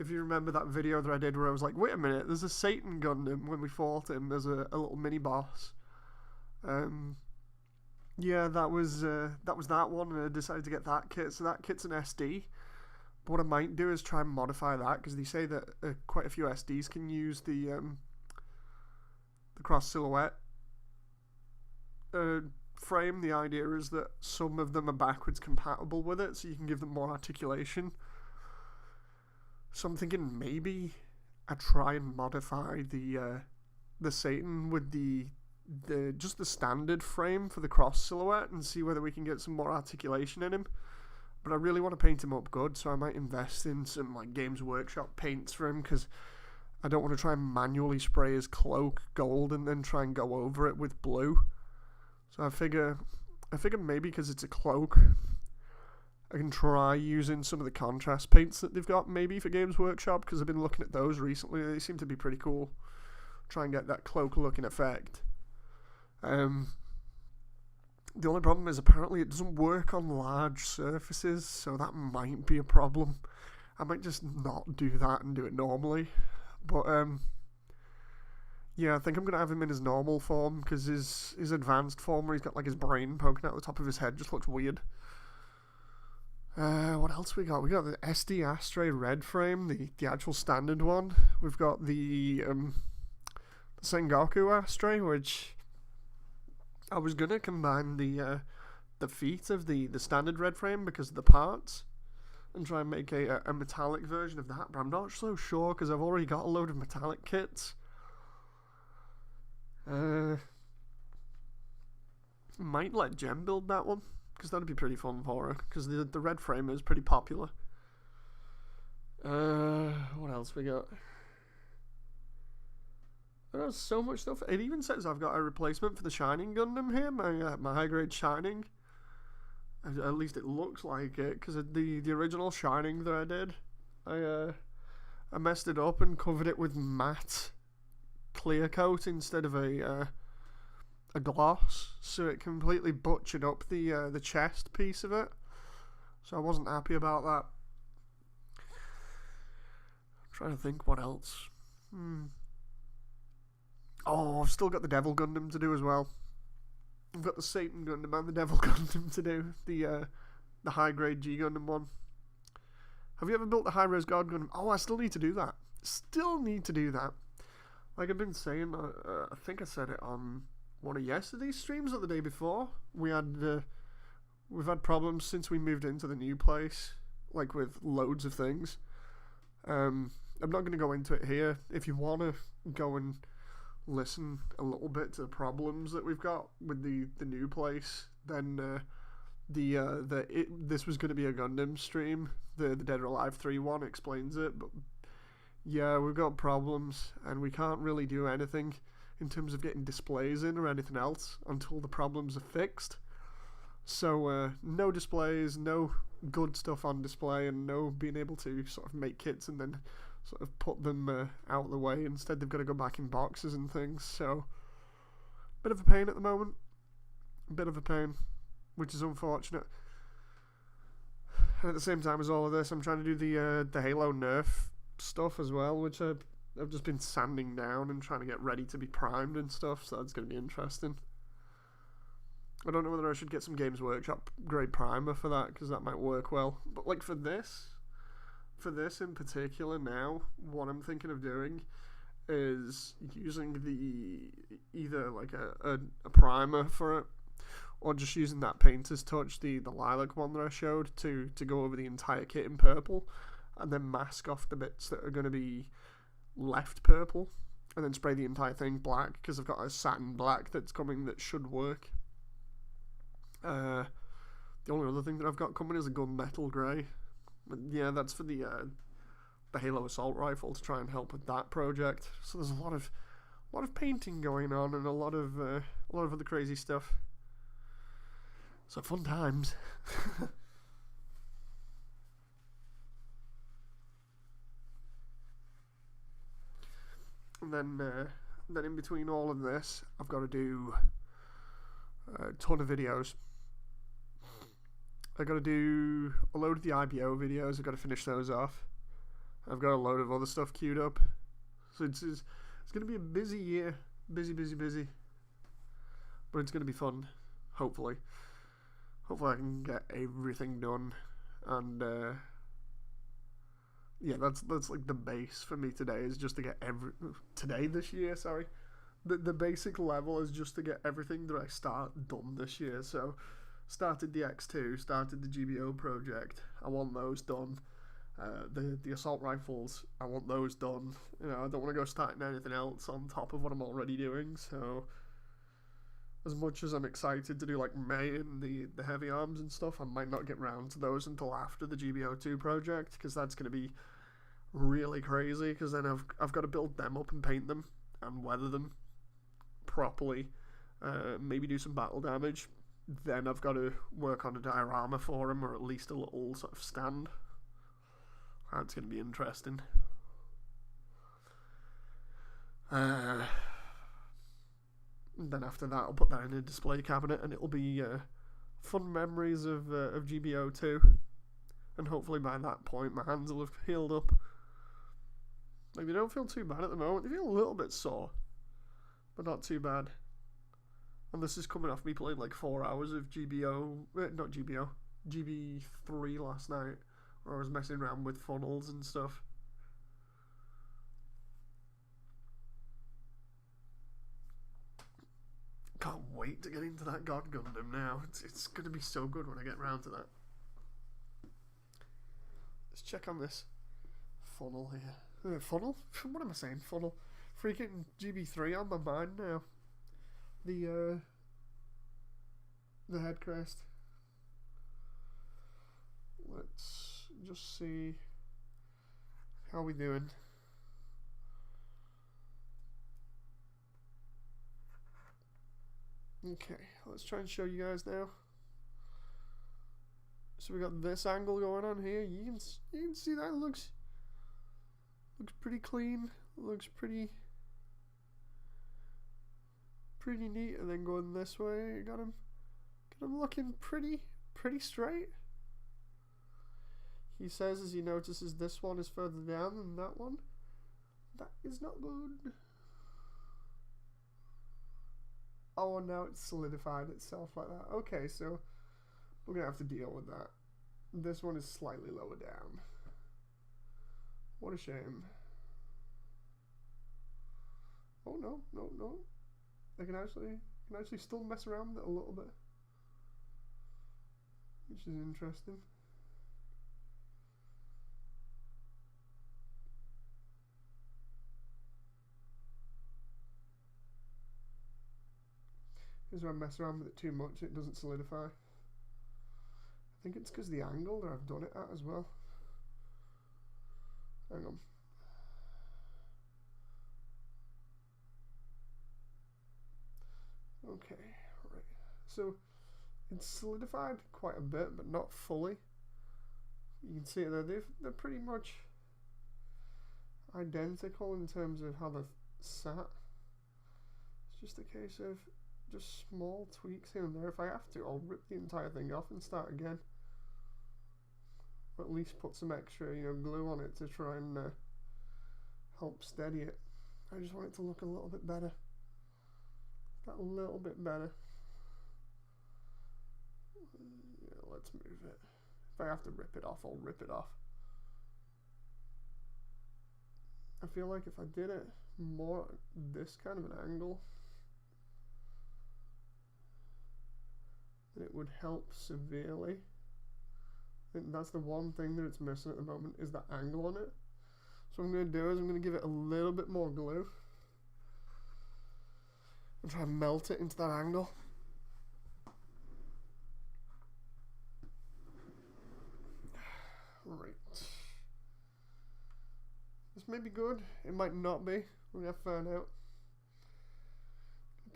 If you remember that video that I did where I was like, wait a minute, there's a Satan Gundam when we fought him. There's a little mini boss. Yeah, that was that one, and I decided to get that kit. So that kit's an SD. But what I might do is try and modify that because they say that quite a few SDs can use the cross silhouette frame. The idea is that some of them are backwards compatible with it, so you can give them more articulation. So I'm thinking maybe I try and modify the Satan with the just the standard frame for the cross silhouette and see whether we can get some more articulation in him. But I really want to paint him up good, so I might invest in some like Games Workshop paints for him because I don't want to try and manually spray his cloak gold and then try and go over it with blue. So I figure maybe because it's a cloak, I can try using some of the contrast paints that they've got maybe for Games Workshop because I've been looking at those recently. They seem to be pretty cool. Try and get that cloak looking effect. The only problem is apparently it doesn't work on large surfaces, so that might be a problem. I might just not do that and do it normally. But yeah, I think I'm going to have him in his normal form because his advanced form where he's got like his brain poking out the top of his head just looks weird. What else we got? We got the SD Astray red frame, the actual standard one. We've got the Sengoku Astray, which I was going to combine the feet of the standard red frame because of the parts and try and make a metallic version of that, but I'm not so sure because I've already got a load of metallic kits. Might let Jem build that one because that'd be pretty fun for her because the red frame is pretty popular. What else we got? There's so much stuff. It even says I've got a replacement for the Shining Gundam here, my high grade Shining. At least it looks like it because the original Shining that I did, I messed it up and covered it with matte clear coat instead of a gloss, so it completely butchered up the chest piece of it. So I wasn't happy about that. I'm trying to think what else. Oh, I've still got the Devil Gundam to do as well. I've got the Satan Gundam and the Devil Gundam to do. The high grade G Gundam one. Have you ever built the high res God Gundam? Oh, I still need to do that. Still need to do that. Like I've been saying, I think I said it on one of yesterday's streams or the day before. We've had problems since we moved into the new place, like with loads of things. I'm not going to go into it here. If you want to go and listen a little bit to the problems that we've got with the new place, then this was going to be a Gundam stream. The Dead or Alive 3 one explains it, but yeah, we've got problems and we can't really do anything in terms of getting displays in or anything else until the problems are fixed. So no displays, no good stuff on display, and no being able to sort of make kits and then sort of put them out of the way. Instead, they've got to go back in boxes and things. So, bit of a pain at the moment. Bit of a pain, which is unfortunate. And at the same time as all of this, I'm trying to do the Halo Nerf stuff as well, which I've just been sanding down and trying to get ready to be primed and stuff. So that's going to be interesting. I don't know whether I should get some Games Workshop grade primer for that, because that might work well. But like for this in particular now, what I'm thinking of doing is using either like a primer for it, or just using that Painter's Touch, the lilac one that I showed, to go over the entire kit in purple, and then mask off the bits that are going to be left purple, and then spray the entire thing black, because I've got a satin black that's coming that should work. The only other thing that I've got coming is a gunmetal grey. Yeah, that's for the Halo Assault Rifle, to try and help with that project. So there's a lot of painting going on, and a lot of other crazy stuff. So fun times. And then in between all of this, I've got to do a ton of videos. I've got to do a load of the IBO videos. I've got to finish those off. I've got a load of other stuff queued up. So it's going to be a busy year. Busy. But it's going to be fun, hopefully. Hopefully I can get everything done. And yeah, that's like the base for me today, is just to get this year, sorry. The basic level is just to get everything that I start done this year. So started the X2, started the GBO project. I want those done. The assault rifles, I want those done. You know, I don't want to go starting anything else on top of what I'm already doing. So as much as I'm excited to do like May and the heavy arms and stuff, I might not get round to those until after the GBO2 project, because that's going to be really crazy, because then I've got to build them up and paint them and weather them properly, maybe do some battle damage. Then I've got to work on a diorama for them, or at least a little sort of stand. That's going to be interesting. Then after that, I'll put that in a display cabinet, and it'll be fun memories of GBO2. And hopefully by that point, my hands will have healed up. Like, they don't feel too bad at the moment. They feel a little bit sore, but not too bad. And this is coming off me playing like 4 hours of GB3 last night, where I was messing around with funnels and stuff. Can't wait to get into that God Gundam now. It's going to be so good when I get around to that. Let's check on this funnel here. Funnel? What am I saying? Funnel. Freaking GB3 on my mind now. The head crest. Let's just see how we doing. Okay, let's try and show you guys now. So we got this angle going on here. You can see that looks pretty clean. Looks pretty neat. And then going this way, got him looking pretty straight. He says as he notices this one is further down than that one. That is not good. Oh, and now it's solidified itself like that. Okay, so we're going to have to deal with that. This one is slightly lower down. What a shame. Oh, no. I can actually still mess around with it a little bit, which is interesting. Here's where I mess around with it too much, it doesn't solidify. I think it's because the angle that I've done it at as well. Hang on. Okay, right. So It's solidified quite a bit, but not fully. You can see that they're pretty much identical in terms of how they're sat. It's just a case of just small tweaks here and there. If I have to, I'll rip the entire thing off and start again. Or at least put some extra, glue on it to try and help steady it. I just want it to look a little bit better. That little bit better. Yeah, let's move it. If I have to rip it off, I'll rip it off. I feel like if I did it more this kind of an angle, then it would help severely. I think that's the one thing that it's missing at the moment, is that angle on it. So what I'm going to do is I'm going to give it a little bit more glue and try and melt it into that angle. Right. This may be good, it might not be. We're going to find out.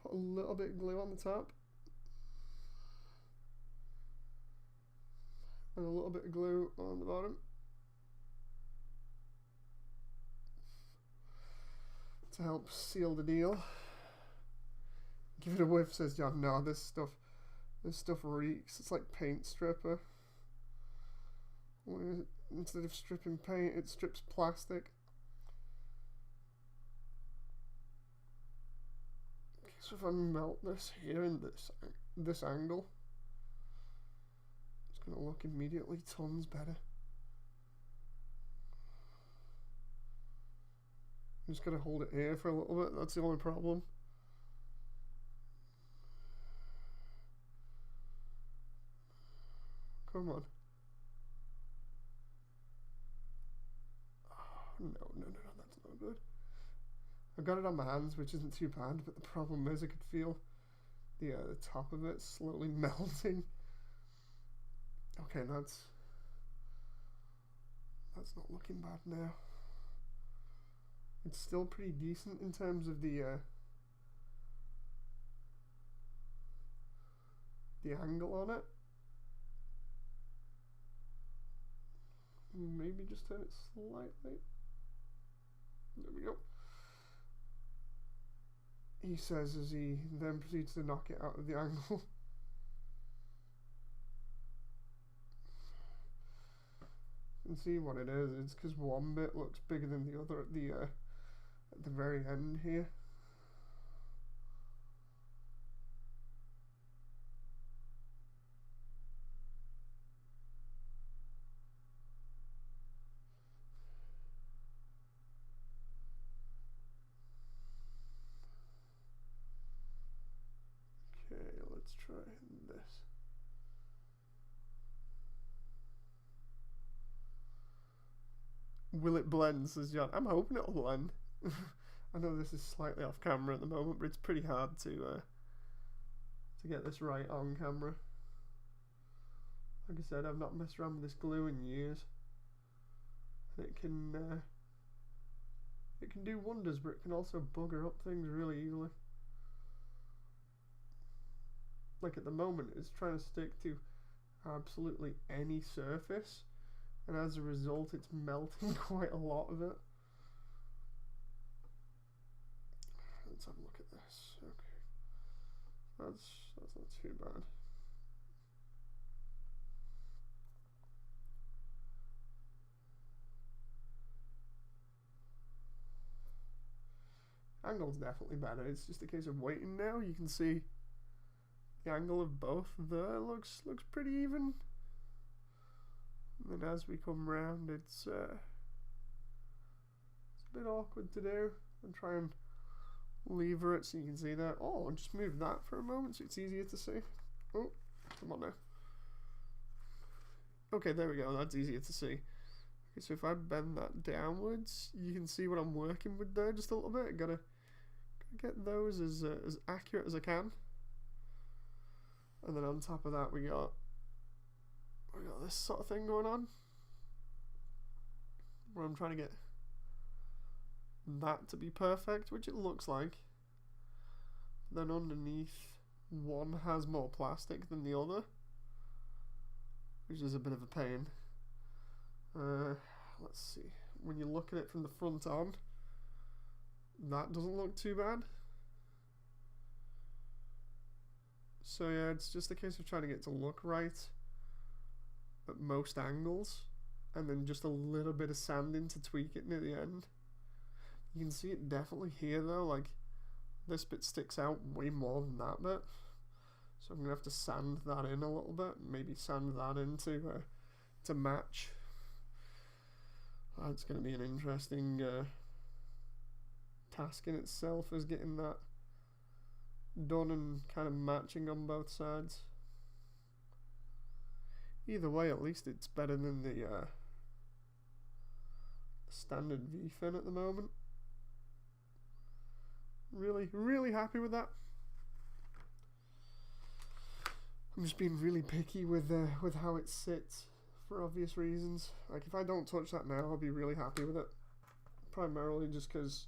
Put a little bit of glue on the top. And a little bit of glue on the bottom. To help seal the deal. Give it a whiff, says John. No, this stuff reeks. It's like paint stripper. Instead of stripping paint, it strips plastic. Okay, so if I melt this here in this angle, it's gonna look immediately tons better. I'm just gonna hold it here for a little bit. That's the only problem. Come on. No, that's not good. I've got it on my hands, which isn't too bad, but the problem is I could feel the top of it slowly melting. Okay, that's not looking bad now. It's still pretty decent in terms of the angle on it. Maybe just turn it slightly. There we go. He says as he then proceeds to knock it out of the angle. You can see what it is. It's because one bit looks bigger than the other at the very end here. Let's try this. Will it blend, says John. I'm hoping it'll blend. I know this is slightly off camera at the moment, but it's pretty hard to get this right on camera. Like I said, I've not messed around with this glue in years. And it can do wonders, but it can also bugger up things really easily. Like at the moment, it's trying to stick to absolutely any surface, and as a result, it's melting quite a lot of it. Let's have a look at this. Okay, that's not too bad. Angle's definitely better. It's just a case of waiting now. You can see the angle of both there looks pretty even. And then as we come round, it's a bit awkward to do. And try and lever it so you can see that. Oh, just move that for a moment so it's easier to see. Oh, come on now. Okay, there we go. That's easier to see. Okay, so if I bend that downwards, you can see what I'm working with there just a little bit. Gotta get those as accurate as I can. And then on top of that, we got this sort of thing going on, where I'm trying to get that to be perfect, which it looks like. Then underneath, one has more plastic than the other, which is a bit of a pain. Let's see. When you look at it from the front on, that doesn't look too bad. So yeah, it's just a case of trying to get it to look right at most angles, and then just a little bit of sanding to tweak it near the end. You can see it definitely here though, like this bit sticks out way more than that bit. So I'm gonna have to sand that in a little bit, maybe sand that in to match. That's gonna be an interesting task in itself, is getting that done and kind of matching on both sides. Either way, at least it's better than the standard V-fin at the moment. Really happy with that. I'm just being really picky with how it sits for obvious reasons. Like if I don't touch that now, I'll be really happy with it. Primarily just because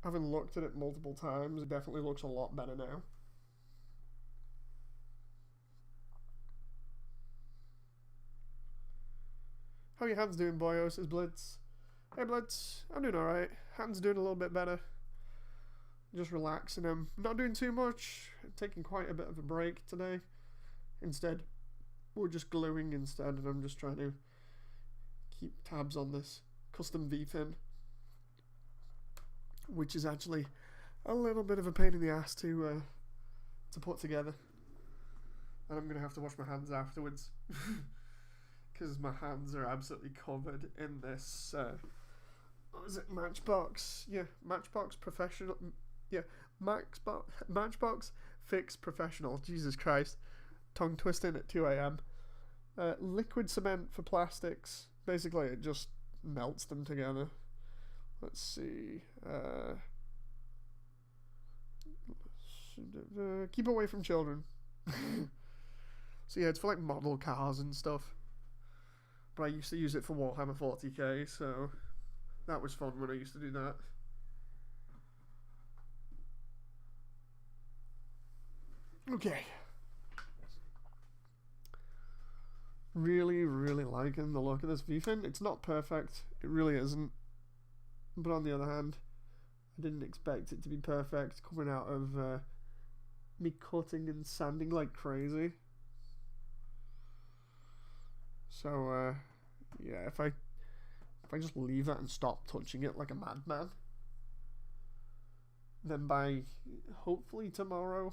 having looked at it multiple times, it definitely looks a lot better now. How your hands doing, boyo? Says Blitz. Hey Blitz, I'm doing alright. Hands doing a little bit better. Just relaxing them. Not doing too much. Taking quite a bit of a break today. Instead, we're just gluing instead, and I'm just trying to keep tabs on this custom V-fin, which is actually a little bit of a pain in the ass to put together. And I'm gonna have to wash my hands afterwards. Because my hands are absolutely covered in this, what was it, Matchbox? Yeah, Matchbox Professional, yeah, Matchbox Fix Professional, Jesus Christ, tongue twisting at 2 AM. Liquid cement for plastics, basically it just melts them together. Let's see, keep away from children. So yeah, it's for like model cars and stuff. But I used to use it for Warhammer 40k, so that was fun when I used to do that. Okay. Really liking the look of this V-fin. It's not perfect, it really isn't. But on the other hand, I didn't expect it to be perfect coming out of me cutting and sanding like crazy. So yeah, if I just leave that and stop touching it like a madman, then by hopefully tomorrow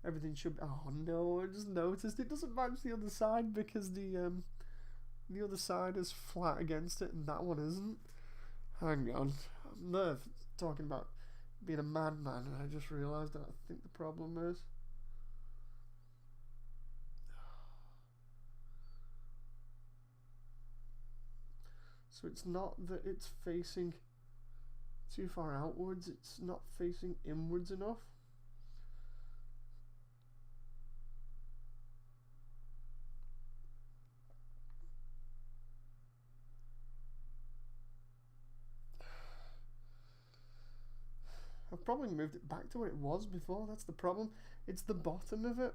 everything should be, oh no, I just noticed it doesn't match the other side because the other side is flat against it and that one isn't. Hang on, I'm there talking about being a madman and I just realised that I think the problem is so it's not that it's facing too far outwards, it's not facing inwards enough. I've probably moved it back to where it was before, that's the problem. It's the bottom of it.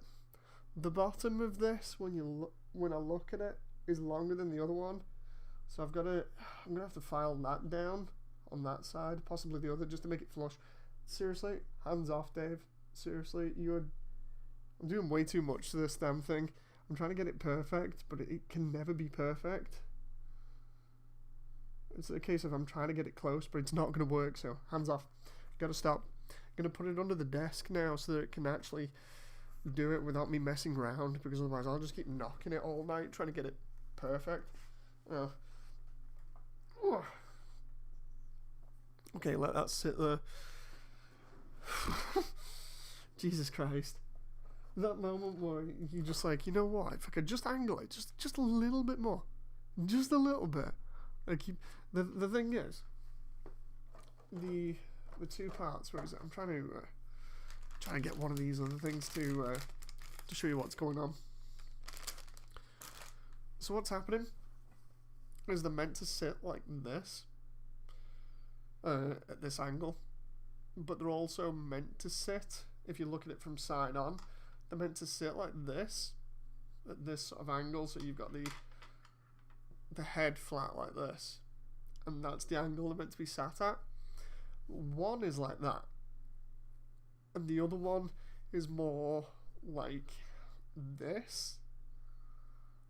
The bottom of this, when I look at it, is longer than the other one. So I'm gonna have to file that down on that side, possibly the other, just to make it flush. Seriously, hands off, Dave. Seriously, I'm doing way too much to this damn thing. I'm trying to get it perfect, but it can never be perfect. It's a case of I'm trying to get it close, but it's not gonna work, so hands off. Gotta stop. I'm gonna put it under the desk now so that it can actually do it without me messing around, because otherwise I'll just keep knocking it all night trying to get it perfect. Okay, let that sit there. Jesus Christ. That moment where you just like, you know what, if I could just angle it just a little bit more. Just a little bit. I keep the thing is, the two parts, where is it? I'm trying to get one of these other things to show you what's going on. So what's happening is they're meant to sit like this at this angle, but they're also meant to sit if you look at it from side on, they're meant to sit like this, at this sort of angle, so you've got the head flat like this, and that's the angle they're meant to be sat at. One is like that, and the other one is more like this,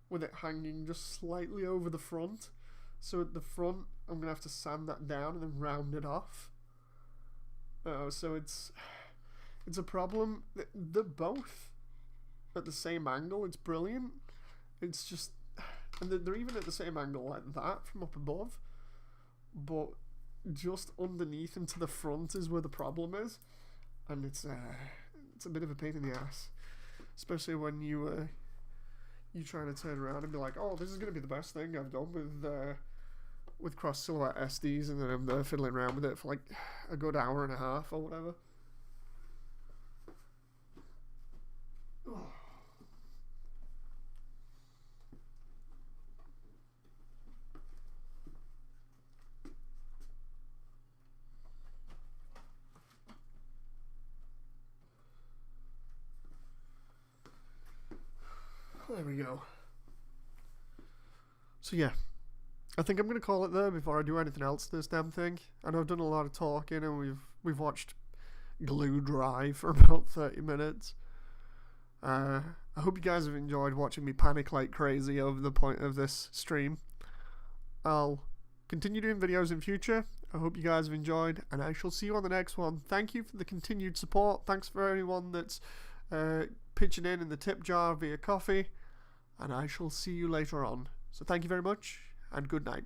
with it hanging just slightly over the front. So at the front, I'm gonna have to sand that down and then round it off. So it's a problem. They're both at the same angle. It's brilliant. It's just, and they're even at the same angle like that from up above, but just underneath and to the front is where the problem is, and it's a bit of a pain in the ass, especially when you trying to turn around and be like, oh, this is gonna be the best thing I've done with cross silhouette SDs, and then I'm there fiddling around with it for like a good hour and a half or whatever. There we go. So yeah, I think I'm gonna call it there before I do anything else to this damn thing. I know I've done a lot of talking, and we've watched glue dry for about 30 minutes. I hope you guys have enjoyed watching me panic like crazy over the point of this stream. I'll continue doing videos in future. I hope you guys have enjoyed, and I shall see you on the next one. Thank you for the continued support. Thanks for anyone that's pitching in the tip jar via coffee, and I shall see you later on. So thank you very much, and good night.